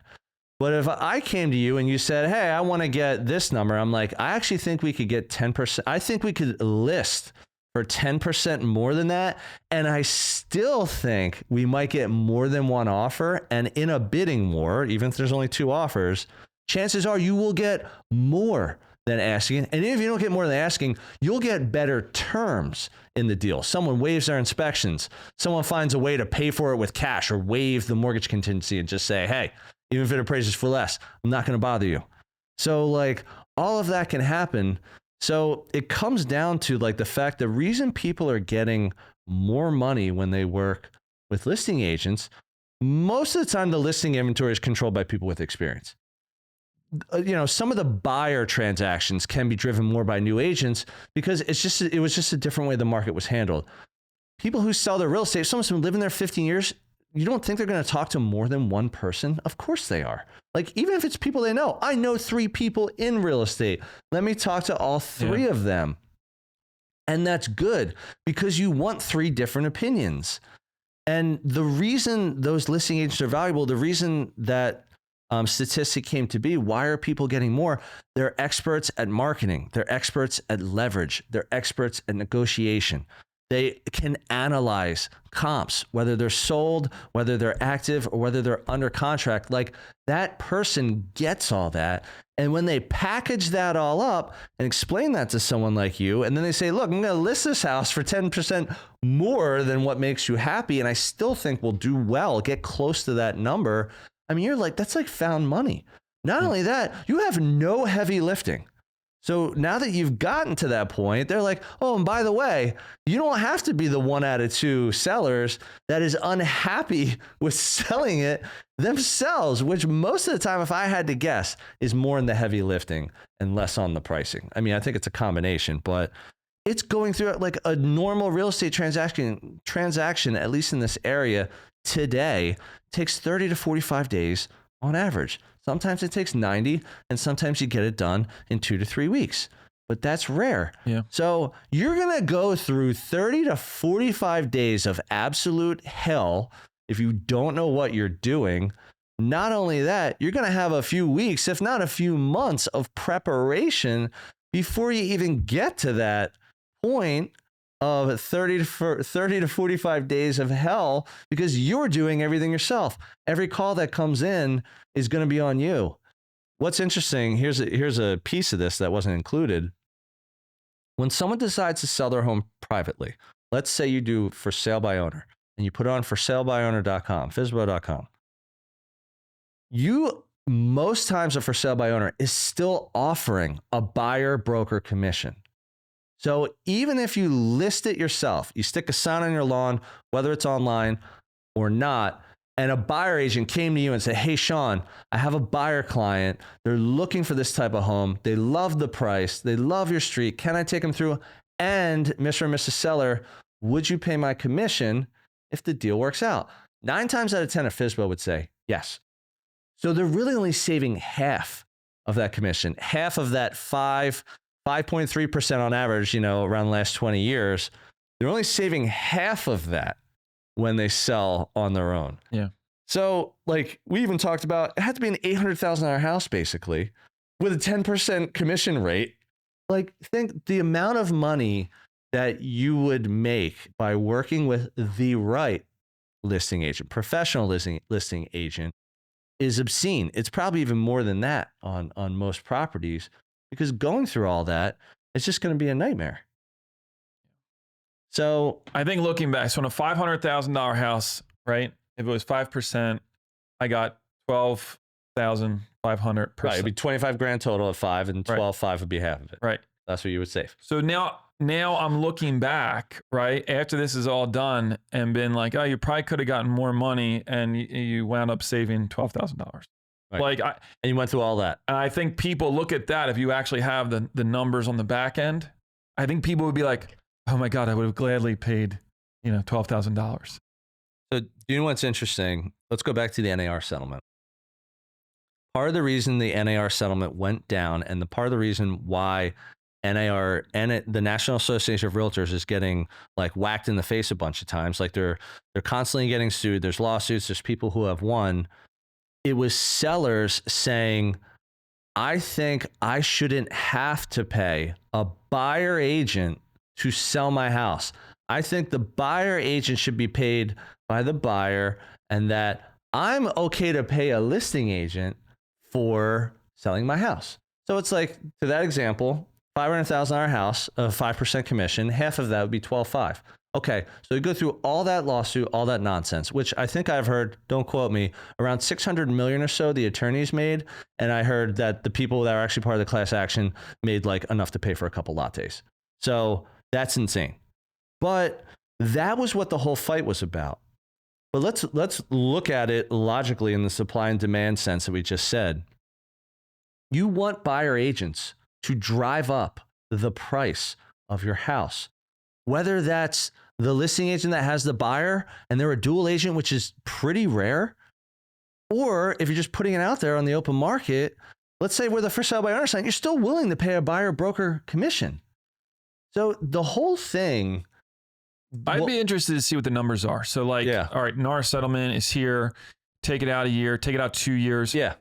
Speaker 1: But if I came to you and you said, hey, I want to get this number, I'm like, I actually think we could get 10%. I think we could list for 10% more than that. And I still think we might get more than one offer. And in a bidding war, even if there's only 2 offers, chances are you will get more than asking. And if you don't get more than asking, you'll get better terms in the deal. Someone waives their inspections. Someone finds a way to pay for it with cash or waive the mortgage contingency and just say, hey, even if it appraises for less, I'm not going to bother you. So like all of that can happen. So it comes down to like the fact the reason people are getting more money when they work with listing agents, most of the time the listing inventory is controlled by people with experience. Some of the buyer transactions can be driven more by new agents because it was just a different way the market was handled. People who sell their real estate, if someone's been living there 15 years, you don't think they're going to talk to more than one person? Of course they are. Like, even if it's people they know. I know 3 people in real estate. Let me talk to all 3 of them. And that's good because you want 3 different opinions. And the reason those listing agents are valuable, the reason that statistic came to be, why are people getting more? They're experts at marketing. They're experts at leverage. They're experts at negotiation. They can analyze comps, whether they're sold, whether they're active, or whether they're under contract. Like that person gets all that. And when they package that all up and explain that to someone like you, and then they say, look, I'm going to list this house for 10% more than what makes you happy. And I still think we'll do well, get close to that number. I mean, you're like, that's like found money. Not only that, you have no heavy lifting. So now that you've gotten to that point, they're like, oh, and by the way, you don't have to be the 1 out of 2 sellers that is unhappy with selling it themselves, which most of the time, if I had to guess, is more in the heavy lifting and less on the pricing. I mean, I think it's a combination, but it's going through like a normal real estate transaction, at least in this area today, takes 30 to 45 days on average. Sometimes it takes 90, and sometimes you get it done in 2 to 3 weeks, but that's rare.
Speaker 2: Yeah.
Speaker 1: So you're going to go through 30 to 45 days of absolute hell if you don't know what you're doing. Not only that, you're going to have a few weeks, if not a few months of preparation before you even get to that point of 30 to 45 days of hell, because you're doing everything yourself. Every call that comes in is going to be on you. What's interesting, here's a piece of this that wasn't included. When someone decides to sell their home privately, let's say you do for sale by owner, and you put it on for salebyowner.com, fizz-bo.com. You, most times a for sale by owner is still offering a buyer broker commission. So even if you list it yourself, you stick a sign on your lawn, whether it's online or not, and a buyer agent came to you and said, hey, Sean, I have a buyer client. They're looking for this type of home. They love the price. They love your street. Can I take them through? And Mr. and Mrs. Seller, would you pay my commission if the deal works out? 9 times out of 10, a FSBO would say yes. So they're really only saving half of that commission, half of that 5.3% on average, around the last 20 years. They're only saving half of that when they sell on their own.
Speaker 2: Yeah.
Speaker 1: So like we even talked about, it had to be an $800,000 house basically with a 10% commission rate. Like think the amount of money that you would make by working with the right listing agent, professional listing agent, is obscene. It's probably even more than that on most properties, because going through all that, it's just going to be a nightmare. So
Speaker 2: I think looking back, so on a $500,000 house, right? If it was 5%, I got 12,500 per.
Speaker 1: Right, it'd be 25 grand total at 5, and 12.5 would be half of it.
Speaker 2: Right.
Speaker 1: That's what you would save.
Speaker 2: So now I'm looking back, right? After this is all done and been like, oh, you probably could have gotten more money, and you wound up saving $12,000.
Speaker 1: Right. And you went through all that.
Speaker 2: And I think people look at that. If you actually have the numbers on the back end, I think people would be like, oh my God, I would have gladly paid, $12,000.
Speaker 1: So do you know what's interesting? Let's go back to the NAR settlement. Part of the reason the NAR settlement went down, and the part of the reason why NAR and the National Association of Realtors is getting like whacked in the face a bunch of times, like they're constantly getting sued. There's lawsuits. There's people who have won. It was sellers saying, I think I shouldn't have to pay a buyer agent to sell my house. I think the buyer agent should be paid by the buyer, and that I'm okay to pay a listing agent for selling my house. So it's like, to that example, $500,000 house, a 5% commission, half of that would be $12.5. Okay, so you go through all that lawsuit, all that nonsense, which I think I've heard, don't quote me, around $600 million or so the attorneys made. And I heard that the people that are actually part of the class action made like enough to pay for a couple lattes. So that's insane. But that was what the whole fight was about. But let's look at it logically in the supply and demand sense that we just said. You want buyer agents to drive up the price of your house, whether that's the listing agent that has the buyer and they're a dual agent, which is pretty rare, or if you're just putting it out there on the open market, let's say we're the for sale by owner sign, you're still willing to pay a buyer broker commission. So the whole thing,
Speaker 2: I'd be interested to see what the numbers are. So like, all right, NAR settlement is here. Take it out a year, take it out 2 years.
Speaker 1: Yeah.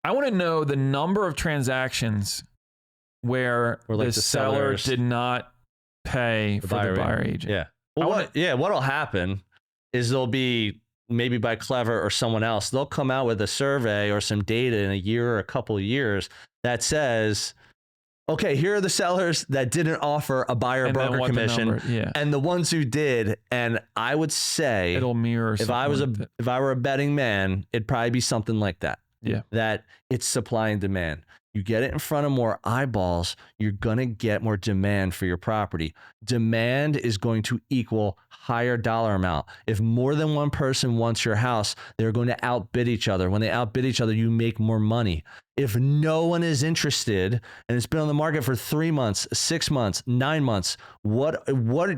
Speaker 2: I want to know the number of transactions where like the seller did not pay for the buyer agent.
Speaker 1: Yeah. Well, what'll happen is there'll be, maybe by Clever or someone else, they'll come out with a survey or some data in a year or a couple of years that says, okay, here are the sellers that didn't offer a buyer broker commission, and the ones who did. And I would say
Speaker 2: it'll mirror.
Speaker 1: If I were a betting man, it'd probably be something like that.
Speaker 2: Yeah.
Speaker 1: That it's supply and demand. you get it in front of more eyeballs, you're going to get more demand for your property. Demand is going to equal higher dollar amount. If more than one person wants your house, they're going to outbid each other. When they outbid each other, you make more money. If no one is interested and it's been on the market for 3 months, 6 months, 9 months, what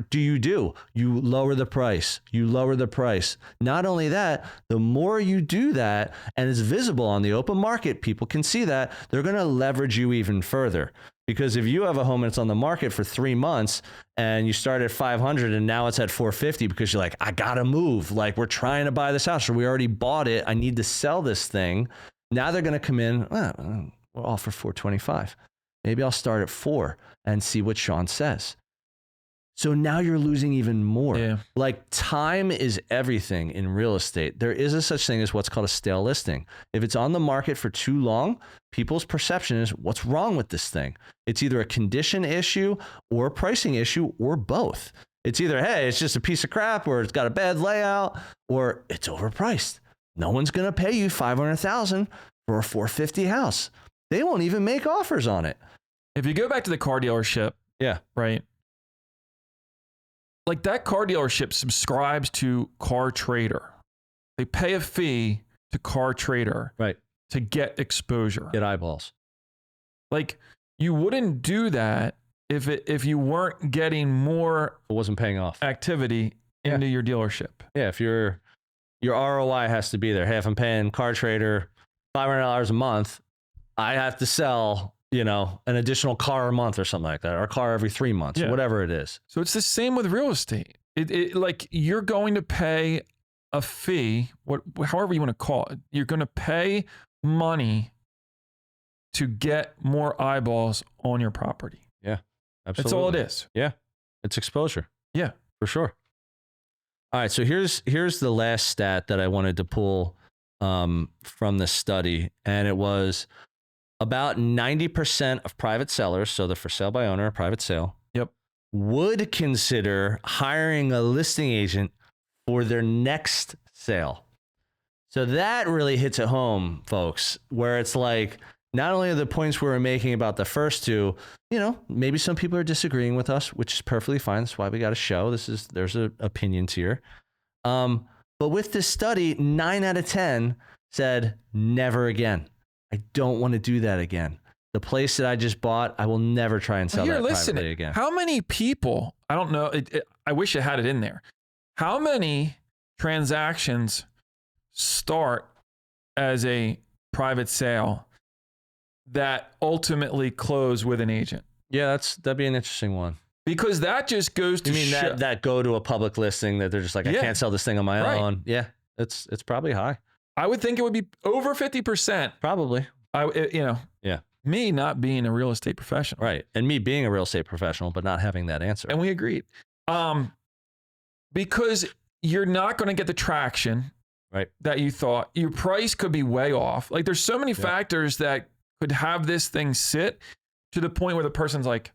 Speaker 1: do? You lower the price. You lower the price. Not only that, the more you do that and it's visible on the open market, people can see that, they're going to leverage you even further. Because if you have a home that's on the market for 3 months and you start at 500 and now it's at 450 because you're like, I gotta move. Like, we're trying to buy this house or we already bought it. I need to sell this thing. Now they're going to come in, we'll offer 425. Maybe I'll start at 4 and see what Sean says. So now you're losing even more.
Speaker 2: Yeah.
Speaker 1: Like, time is everything in real estate. There is a such thing as what's called a stale listing. If it's on the market for too long, people's perception is, what's wrong with this thing? It's either a condition issue or a pricing issue or both. It's either, hey, it's just a piece of crap, or it's got a bad layout, or it's overpriced. No one's going to pay you $500,000 for a 450 house. They won't even make offers on it.
Speaker 2: If you go back to the car dealership,
Speaker 1: yeah,
Speaker 2: right? Like, that car dealership subscribes to Car Trader. They pay a fee to Car Trader,
Speaker 1: right,
Speaker 2: to get exposure,
Speaker 1: get eyeballs.
Speaker 2: Like, you wouldn't do that if you weren't getting more,
Speaker 1: it wasn't paying off,
Speaker 2: activity into your dealership.
Speaker 1: Yeah, if your ROI has to be there. Hey, if I'm paying Car Trader $500 a month, I have to sell, an additional car a month or something like that, or a car every 3 months, whatever it is.
Speaker 2: So it's the same with real estate. Like, you're going to pay a fee, however you want to call it. You're going to pay money to get more eyeballs on your property.
Speaker 1: Yeah, absolutely.
Speaker 2: That's all it is.
Speaker 1: Yeah, it's exposure.
Speaker 2: Yeah,
Speaker 1: for sure. All right, so here's the last stat that I wanted to pull from this study, and it was about 90% of private sellers, so the for sale by owner, private sale, would consider hiring a listing agent for their next sale. So that really hits it home, folks, where it's like, not only are the points we were making about the first two, maybe some people are disagreeing with us, which is perfectly fine. That's why we got a show. There's opinions here. But with this study, 9 out of 10 said, never again. I don't want to do that again. The place that I just bought, I will never try and sell that privately again.
Speaker 2: How many people, I don't know, I wish it had it in there. How many transactions start as a private sale that ultimately close with an agent?
Speaker 1: Yeah, that'd be an interesting one.
Speaker 2: Because that just goes to
Speaker 1: that go to a public listing that they're just like, I can't sell this thing on my own. Yeah, it's probably high.
Speaker 2: I would think it would be over 50%.
Speaker 1: Probably.
Speaker 2: Yeah. Me not being a real estate professional.
Speaker 1: Right. And me being a real estate professional, but not having that answer.
Speaker 2: And we agreed. Because you're not going to get the traction that you thought. Your price could be way off. Like, there's so many factors that could have this thing sit to the point where the person's like,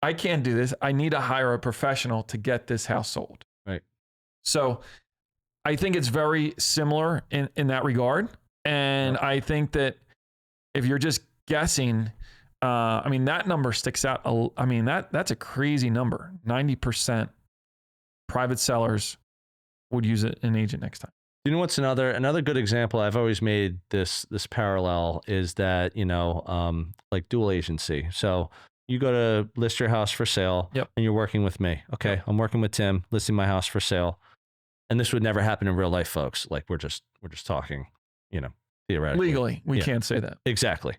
Speaker 2: I can't do this. I need to hire a professional to get this house sold.
Speaker 1: Right.
Speaker 2: So I think it's very similar in that regard. And I think that if you're just guessing, that number sticks out. That's a crazy number. 90% private sellers would use an agent next time.
Speaker 1: You know what's another good example? I've always made this parallel is that, like dual agency. So you go to list your house for sale and you're working with me. Okay. I'm working with Tim, listing my house for sale. And this would never happen in real life, folks. Like, we're just talking, theoretically.
Speaker 2: Legally, we can't say that.
Speaker 1: Exactly.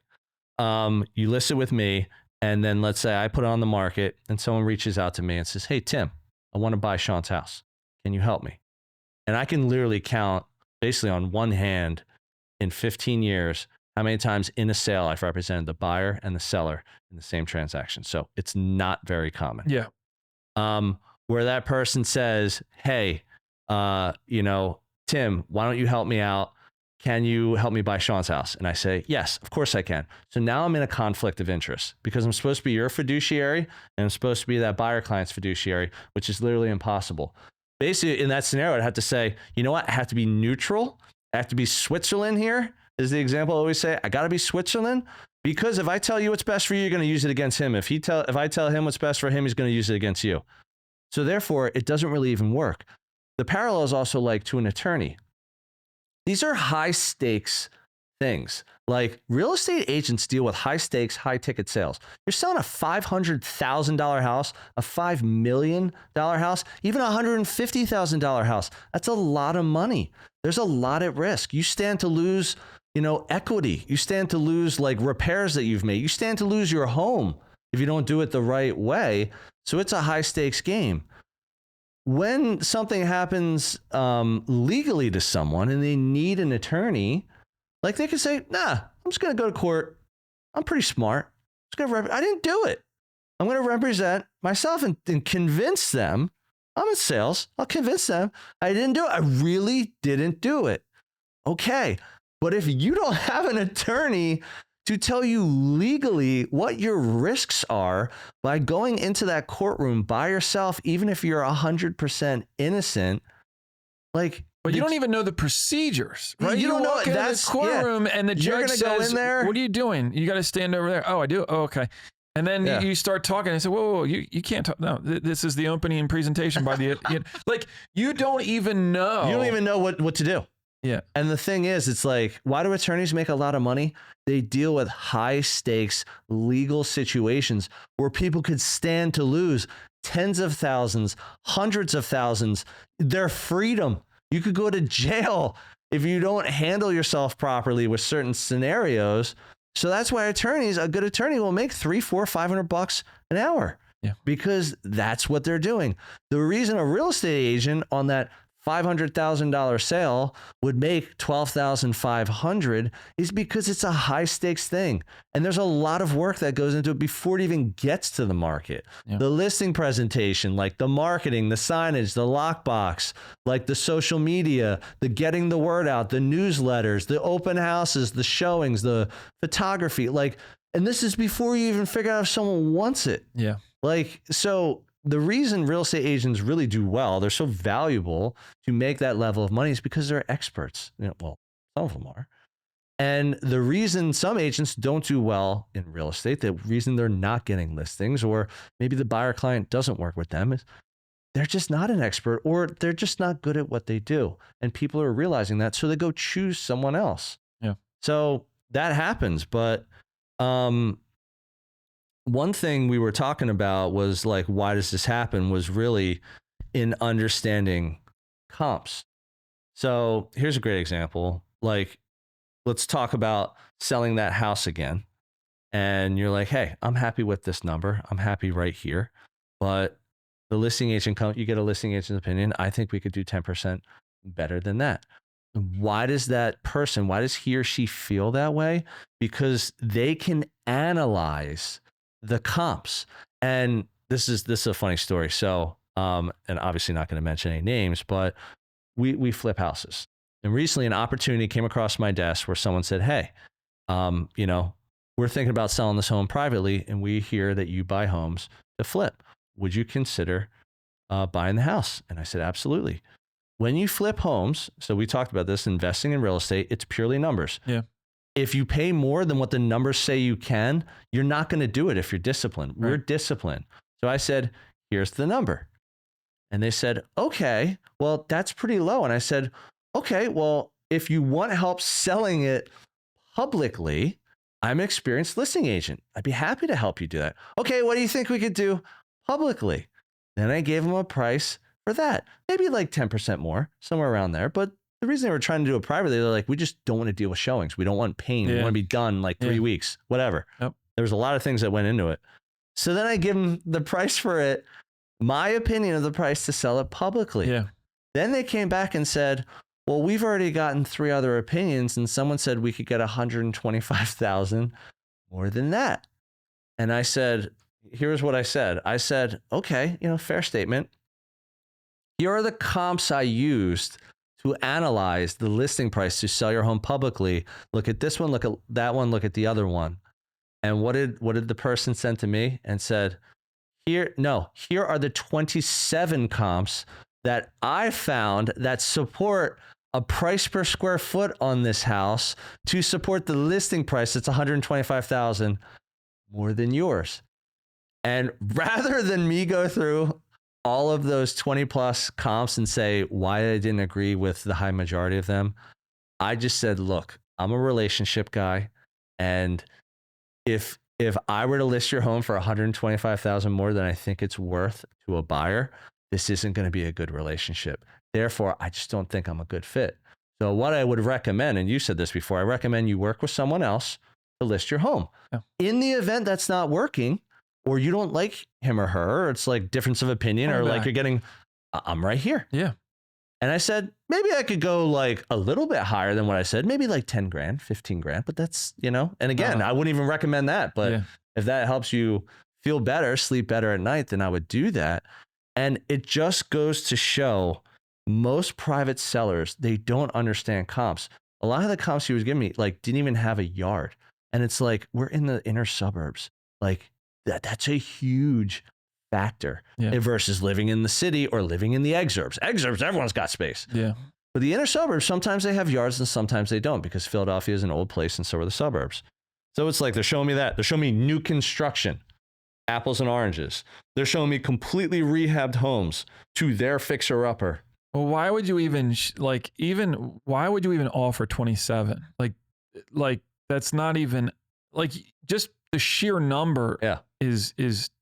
Speaker 1: You list it with me, and then let's say I put it on the market and someone reaches out to me and says, hey, Tim, I want to buy Sean's house. Can you help me? And I can literally count basically on one hand in 15 years how many times in a sale I've represented the buyer and the seller in the same transaction. So it's not very common.
Speaker 2: Yeah.
Speaker 1: Where that person says, hey, Tim, why don't you help me out? Can you help me buy Sean's house? And I say, yes, of course I can. So now I'm in a conflict of interest because I'm supposed to be your fiduciary and I'm supposed to be that buyer client's fiduciary, which is literally impossible. Basically, in that scenario, I'd have to say, you know what? I have to be neutral. I have to be Switzerland here, is the example I always say. I got to be Switzerland, Because if I tell you what's best for you, you're going to use it against him. If I tell him what's best for him, he's going to use it against you. So therefore, it doesn't really even work. The parallel is also like to an attorney. These are high stakes things. Like real estate agents deal with high stakes, high ticket sales. You're selling a $500,000 house, a $5 million house, even a $150,000 house. That's a lot of money. There's a lot at risk. You stand to lose, equity. You stand to lose like repairs that you've made. You stand to lose your home if you don't do it the right way. So it's a high stakes game. When something happens legally to someone and they need an attorney, like they can say, nah, I'm just going to go to court. I'm pretty smart. I didn't do it. I'm going to represent myself and convince them. I'm in sales. I'll convince them I didn't do it. I really didn't do it. Okay. But if you don't have an attorney to tell you legally what your risks are by going into that courtroom by yourself, even if you're 100% innocent, like,
Speaker 2: but you don't even know the procedures, right?
Speaker 1: You don't know
Speaker 2: walk into the courtroom and the judge says,
Speaker 1: go in there,
Speaker 2: "What are you doing? You got to stand over there." Oh, I do. Oh, okay. And then you start talking and say, whoa, you can't talk. No, this is the opening presentation by the, like, you don't even know.
Speaker 1: You don't even know what to do.
Speaker 2: Yeah.
Speaker 1: And the thing is, it's like, why do attorneys make a lot of money? They deal with high stakes legal situations where people could stand to lose tens of thousands, hundreds of thousands, their freedom. You could go to jail if you don't handle yourself properly with certain scenarios. So that's why a good attorney will make $300, $400, $500 an hour.
Speaker 2: Yeah.
Speaker 1: Because that's what they're doing. The reason a real estate agent on that $500,000 sale would make $12,500 is because it's a high stakes thing. And there's a lot of work that goes into it before it even gets to the market. Yeah. The listing presentation, like the marketing, the signage, the lockbox, like the social media, the getting the word out, the newsletters, the open houses, the showings, the photography, and this is before you even figure out if someone wants it.
Speaker 2: Yeah.
Speaker 1: So the reason real estate agents really do well, they're so valuable to make that level of money, is because they're experts. Well, some of them are. And the reason some agents don't do well in real estate, the reason they're not getting listings, or maybe the buyer client doesn't work with them, is they're just not an expert, or they're just not good at what they do. And people are realizing that, so they go choose someone else.
Speaker 2: Yeah.
Speaker 1: So that happens. But one thing we were talking about was like, why does this happen, was really in understanding comps. So here's a great example. Like, let's talk about selling that house again. And you're like, hey, I'm happy with this number. I'm happy right here. But the listing agent, you get a listing agent's opinion. I think we could do 10% better than that. Why does he or she feel that way? Because they can analyze the comps. And this is a funny story. So, and obviously not going to mention any names, but we flip houses. And recently an opportunity came across my desk where someone said, hey, we're thinking about selling this home privately, and we hear that you buy homes to flip. Would you consider buying the house? And I said, absolutely. When you flip homes, so we talked about this, investing in real estate, it's purely numbers.
Speaker 2: Yeah.
Speaker 1: If you pay more than what the numbers say you can, you're not going to do it if you're disciplined. Right. We're disciplined. So I said, here's the number. And they said, okay, well, that's pretty low. And I said, okay, well, if you want help selling it publicly, I'm an experienced listing agent. I'd be happy to help you do that. Okay, what do you think we could do publicly? Then I gave them a price for that. Maybe like 10% more, somewhere around there. But the reason they were trying to do it privately, they're like, we just don't want to deal with showings. We don't want pain. We want to be done like 3 weeks, whatever.
Speaker 2: Yep.
Speaker 1: There was a lot of things that went into it. So then I give them the price for it, my opinion of the price to sell it publicly.
Speaker 2: Yeah.
Speaker 1: Then they came back and said, well, we've already gotten 3 other opinions, and someone said we could get 125,000 more than that. And I said, here's what I said. I said, okay, fair statement. Here are the comps I used to analyze the listing price to sell your home publicly. Look at this one, look at that one, look at the other one. And what did the person send to me and said, here are the 27 comps that I found that support a price per square foot on this house to support the listing price that's $125,000 more than yours. And rather than me go through all of those 20 plus comps and say why I didn't agree with the high majority of them, I just said, look, I'm a relationship guy, and if I were to list your home for $125,000 more than I think it's worth to a buyer, this isn't going to be a good relationship. Therefore, I just don't think I'm a good fit. So what I would recommend, and you said this before, I recommend you work with someone else to list your home.
Speaker 2: Yeah.
Speaker 1: In the event that's not working, or you don't like him or her, or it's like difference of opinion, or like you're getting, I'm right here.
Speaker 2: Yeah.
Speaker 1: And I said, maybe I could go like a little bit higher than what I said, maybe like 10 grand, 15 grand, but that's, you know, and again, I wouldn't even recommend that, but if that helps you feel better, sleep better at night, then I would do that. And it just goes to show most private sellers, they don't understand comps. A lot of the comps he was giving me, like, didn't even have a yard. And it's like, we're in the inner suburbs. Like that's a huge factor versus living in the city or living in the exurbs. Exurbs, everyone's got space.
Speaker 2: Yeah.
Speaker 1: But the inner suburbs, sometimes they have yards and sometimes they don't, because Philadelphia is an old place and so are the suburbs. So it's like, they're showing me that. They're showing me new construction, apples and oranges. They're showing me completely rehabbed homes to their fixer-upper.
Speaker 2: Well, why would you even why would you even offer 27? Like that's not even, like, just the sheer number is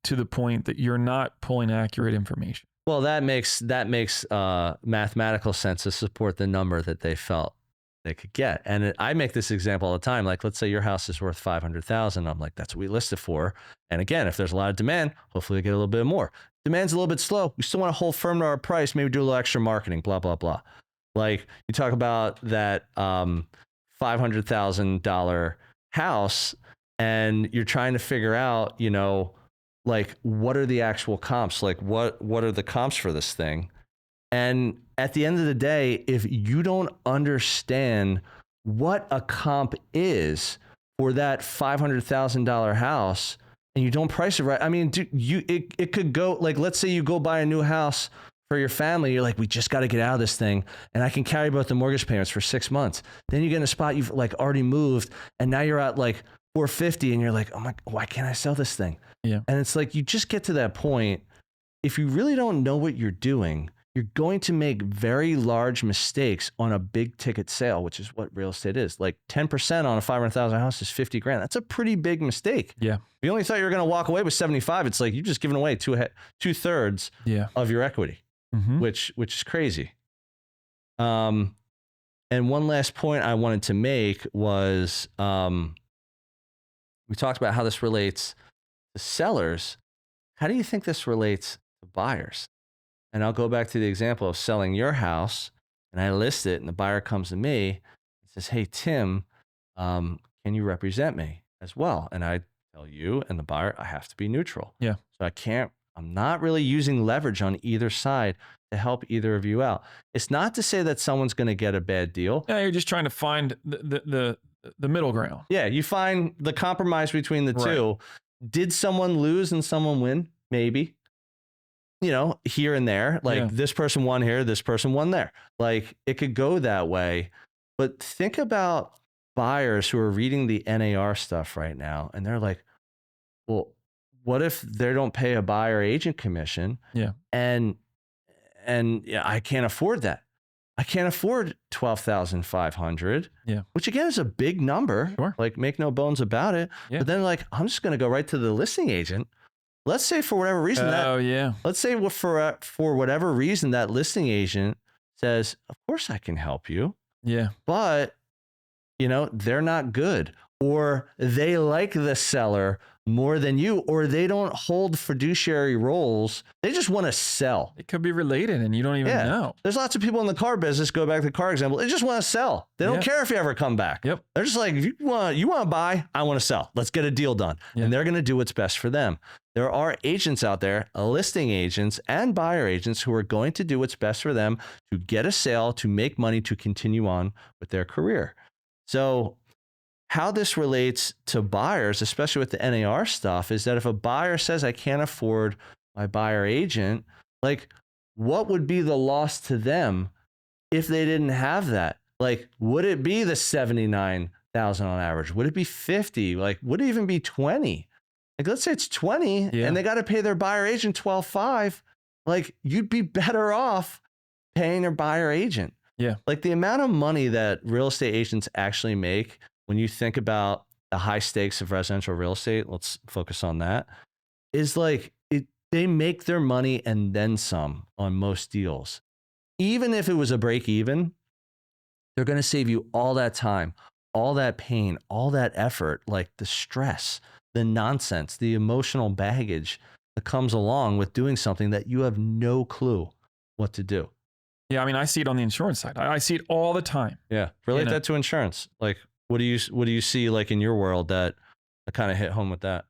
Speaker 2: to the point that you're not pulling accurate information.
Speaker 1: Well, that makes mathematical sense to support the number that they felt they could get. And I make this example all the time. Like, let's say your house is worth $500,000. I'm like, that's what we listed for. And again, if there's a lot of demand, hopefully we get a little bit more. Demand's a little bit slow. We still want to hold firm to our price. Maybe do a little extra marketing, blah, blah, blah. Like, you talk about that $500,000 house, and you're trying to figure out, you know, like, what are the actual comps? Like, what are the comps for this thing? And at the end of the day, if you don't understand what a comp is for that $500,000 house, and you don't price it right, I mean, it could go, like, let's say you go buy a new house for your family. You're like, we just got to get out of this thing, and I can carry both the mortgage payments for 6 months. Then you get in a spot you've like already moved, and now you're at like 450, and you're like, oh my, why can't I sell this thing?
Speaker 2: Yeah.
Speaker 1: And it's like, you just get to that point. If you really don't know what you're doing, you're going to make very large mistakes on a big ticket sale, which is what real estate is. Like 10% on a $500,000 house is 50 grand. That's a pretty big mistake.
Speaker 2: Yeah.
Speaker 1: If you only thought you were going to walk away with 75, it's like you're just giving away two-thirds of your equity, which is crazy. And one last point I wanted to make was, we talked about how this relates to sellers. How do you think this relates to buyers? And I'll go back to the example of selling your house, and I list it, and the buyer comes to me and says, hey, Tim, can you represent me as well? And I tell you and the buyer, I have to be neutral.
Speaker 2: Yeah.
Speaker 1: So I'm not really using leverage on either side to help either of you out. It's not to say that someone's going to get a bad deal.
Speaker 2: Yeah, you're just trying to find the middle ground.
Speaker 1: Yeah, you find the compromise between the two. Did someone lose and someone win? Maybe. You know, here and there, like this person won here, this person won there. Like, it could go that way. But think about buyers who are reading the NAR stuff right now, and they're like, well, what if they don't pay a buyer agent commission?
Speaker 2: Yeah.
Speaker 1: And I can't afford that. I can't afford $12,500.
Speaker 2: Yeah. Which
Speaker 1: again is a big number.
Speaker 2: Sure.
Speaker 1: Like, make no bones about it. Yeah. But then, like, I'm just going to go right to the listing agent. Let's say for whatever reason let's say for whatever reason that listing agent says, of course I can help you.
Speaker 2: Yeah.
Speaker 1: But, you know, they're not good, or they like the seller more than you, or they don't hold fiduciary roles. They just want to sell.
Speaker 2: It could be related and you don't even know.
Speaker 1: There's lots of people in the car business, go back to the car example, they just want to sell. They don't care if you ever come back.
Speaker 2: Yep.
Speaker 1: They're just like, if you want to buy, I want to sell. Let's get a deal done. Yep. And they're going to do what's best for them. There are agents out there, listing agents and buyer agents, who are going to do what's best for them to get a sale, to make money, to continue on with their career. So how this relates to buyers, especially with the NAR stuff, is that if a buyer says, I can't afford my buyer agent, like, what would be the loss to them if they didn't have that? Like, would it be the 79,000 on average? Would it be 50? Like, would it even be 20? Like, let's say it's 20 and they got to pay their buyer agent 12.5. Like, you'd be better off paying their buyer agent.
Speaker 2: Yeah.
Speaker 1: Like, the amount of money that real estate agents actually make when you think about the high stakes of residential real estate, let's focus on that, is like they make their money and then some on most deals. Even if it was a break even, they're going to save you all that time, all that pain, all that effort, like the stress, the nonsense, the emotional baggage that comes along with doing something that you have no clue what to do.
Speaker 2: Yeah, I mean, I see it on the insurance side. I see it all the time.
Speaker 1: Yeah, relate that to insurance. Like, what do you see like in your world that kind of hit home with that?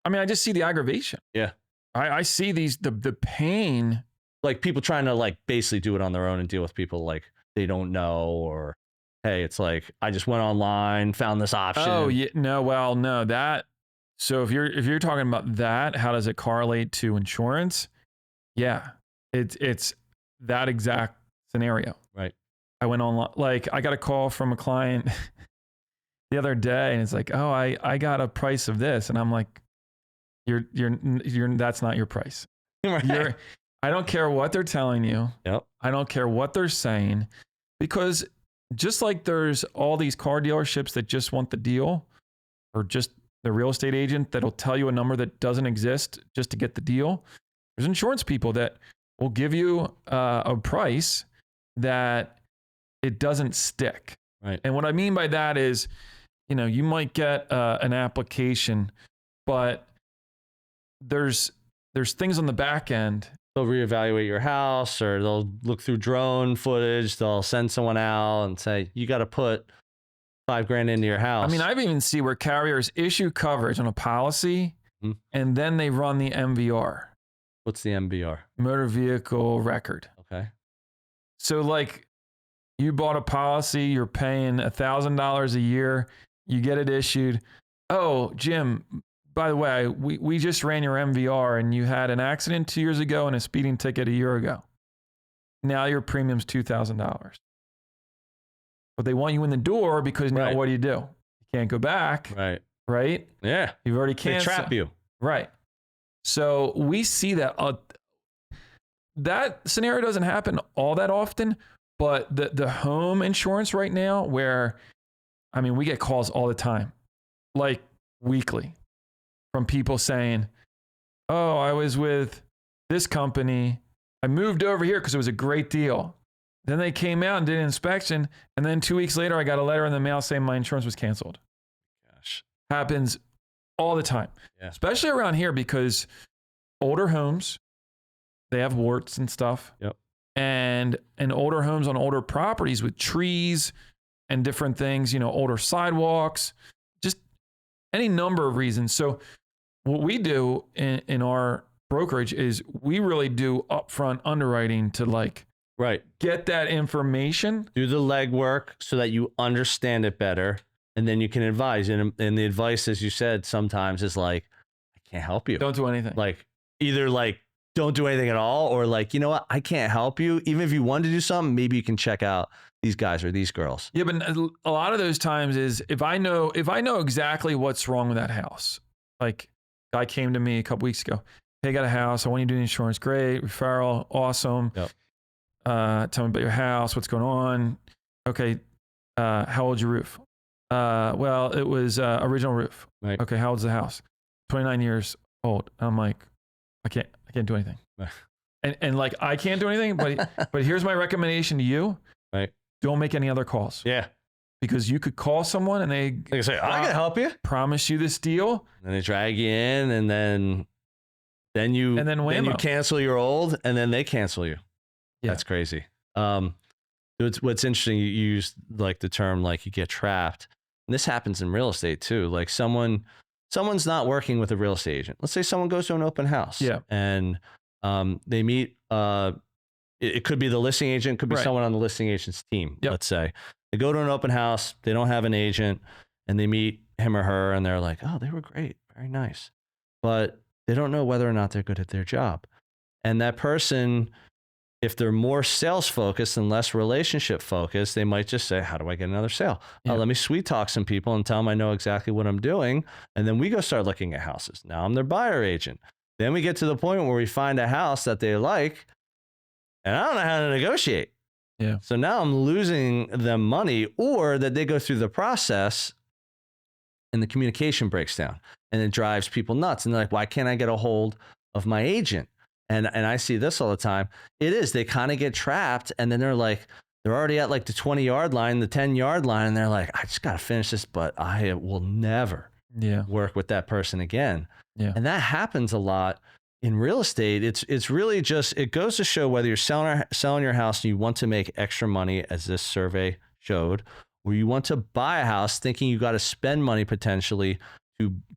Speaker 2: I mean, I just see the aggravation.
Speaker 1: Yeah,
Speaker 2: I see the pain.
Speaker 1: Like people trying to like basically do it on their own and deal with people like they don't know, or hey, it's like I just went online, found this option.
Speaker 2: Oh yeah, no, that. So if you're talking about that, how does it correlate to insurance? Yeah, it's that exact scenario.
Speaker 1: Right.
Speaker 2: I went online, like I got a call from a client the other day, and it's like, oh, I got a price of this, and I'm like, you're that's not your price.
Speaker 1: Right.
Speaker 2: I don't care what they're telling you.
Speaker 1: Yep.
Speaker 2: I don't care what they're saying, because just like there's all these car dealerships that just want the deal, or just the real estate agent that'll tell you a number that doesn't exist just to get the deal. There's insurance people that will give you a price that it doesn't stick.
Speaker 1: Right.
Speaker 2: And what I mean by that is, you might get an application, but there's things on the back end.
Speaker 1: They'll reevaluate your house, or they'll look through drone footage. They'll send someone out and say, you got to put $5,000 into your house.
Speaker 2: I mean, I've even seen where carriers issue coverage on a policy and then they run the MVR.
Speaker 1: What's the MVR?
Speaker 2: Motor vehicle record.
Speaker 1: Okay.
Speaker 2: So like you bought a policy, you're paying $1,000 a year, you get it issued. Oh, Jim, by the way, we just ran your MVR and you had an accident 2 years ago and a speeding ticket a year ago. Now your premium's $2,000. But they want you in the door because now what do? You can't go back.
Speaker 1: Right.
Speaker 2: Right?
Speaker 1: Yeah.
Speaker 2: You've already canceled.
Speaker 1: They trap you.
Speaker 2: Right. So we see that that scenario doesn't happen all that often, but the home insurance right now, where, I mean, we get calls all the time, like weekly, from people saying, oh, I was with this company. I moved over here because it was a great deal. Then they came out and did an inspection. And then 2 weeks later, I got a letter in the mail saying my insurance was canceled.
Speaker 1: Gosh.
Speaker 2: Happens all the time, especially around here, because older homes, they have warts and stuff.
Speaker 1: Yep.
Speaker 2: And older homes on older properties with trees and different things, older sidewalks, just any number of reasons. So what we do in our brokerage is we really do upfront underwriting to get that information.
Speaker 1: Do the legwork so that you understand it better. And then you can advise. And the advice, as you said, sometimes is like, I can't help you.
Speaker 2: Don't do anything.
Speaker 1: Like, either don't do anything at all, or you know what? I can't help you. Even if you want to do something, maybe you can check out these guys or these girls.
Speaker 2: Yeah, but a lot of those times is if I know exactly what's wrong with that house. Like, guy came to me a couple weeks ago. Hey, I got a house. I want you to do the insurance. Great. Referral. Awesome.
Speaker 1: Yep.
Speaker 2: Tell me about your house. What's going on? Okay. How old's your roof? Well, it was original roof.
Speaker 1: Right.
Speaker 2: Okay, how old's the house? 29 years old. I'm like, I can't do anything. and like, I can't do anything, but here's my recommendation to you.
Speaker 1: Right.
Speaker 2: Don't make any other calls.
Speaker 1: Yeah.
Speaker 2: Because you could call someone and they
Speaker 1: say, I can help you.
Speaker 2: Promise you this deal.
Speaker 1: And they drag you in, and then you cancel your old, and then they cancel you. Yeah. That's crazy. What's interesting, you use the term you get trapped. And this happens in real estate too. Like someone's not working with a real estate agent. Let's say someone goes to an open house.
Speaker 2: Yeah.
Speaker 1: And they meet it could be the listing agent, could be someone on the listing agent's team. Yep. Let's say they go to an open house, they don't have an agent, and they meet him or her, and they're like, oh, they were great, very nice. But they don't know whether or not they're good at their job. And that person If they're more sales focused and less relationship focused, they might just say, how do I get another sale?
Speaker 2: Yeah.
Speaker 1: Oh, let me sweet talk some people and tell them I know exactly what I'm doing. And then we go start looking at houses. Now I'm their buyer agent. Then we get to the point where we find a house that they like and I don't know how to negotiate.
Speaker 2: Yeah.
Speaker 1: So now I'm losing them money, or that they go through the process and the communication breaks down and it drives people nuts. And they're like, why can't I get a hold of my agent? And I see this all the time. It is, they kind of get trapped, and then they're already at like the 20-yard line, the 10-yard line, and they're like, I just got to finish this, but I will never work with that person again.
Speaker 2: Yeah.
Speaker 1: And that happens a lot in real estate. It's really just, it goes to show whether you're selling your house and you want to make extra money, as this survey showed, or you want to buy a house thinking you got to spend money potentially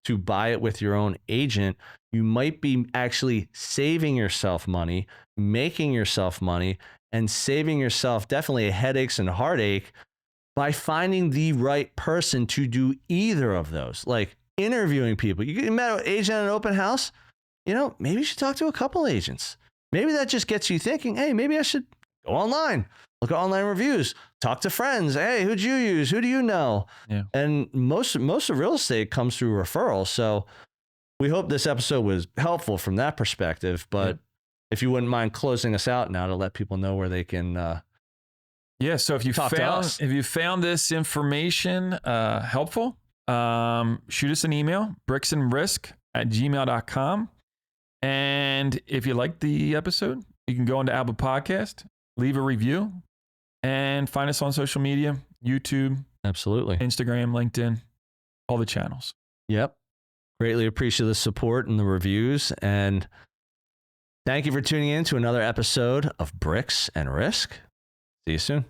Speaker 1: to buy it with your own agent. You might be actually saving yourself money, making yourself money, and saving yourself definitely headaches and heartache by finding the right person to do either of those. Like interviewing people. You met an agent at an open house, maybe you should talk to a couple agents. Maybe that just gets you thinking, hey, maybe I should go online, look at online reviews, talk to friends. Hey, who'd you use? Who do you know?
Speaker 2: Yeah.
Speaker 1: And most of real estate comes through referrals. So we hope this episode was helpful from that perspective. But if you wouldn't mind closing us out now to let people know where they can.
Speaker 2: So if you found this information helpful, shoot us an email, bricksandrisk@gmail.com. And if you liked the episode, you can go into Apple Podcast, leave a review, and find us on social media, YouTube,
Speaker 1: absolutely,
Speaker 2: Instagram, LinkedIn, all the channels.
Speaker 1: Yep. Greatly appreciate the support and the reviews. And thank you for tuning in to another episode of Bricks and Risk. See you soon.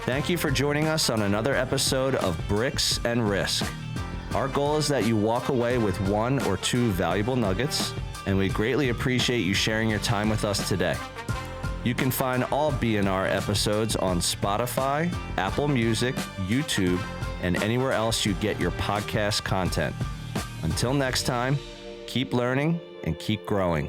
Speaker 1: Thank you for joining us on another episode of Bricks and Risk. Our goal is that you walk away with 1 or 2 valuable nuggets, and we greatly appreciate you sharing your time with us today. You can find all BNR episodes on Spotify, Apple Music, YouTube, and anywhere else you get your podcast content. Until next time, keep learning and keep growing.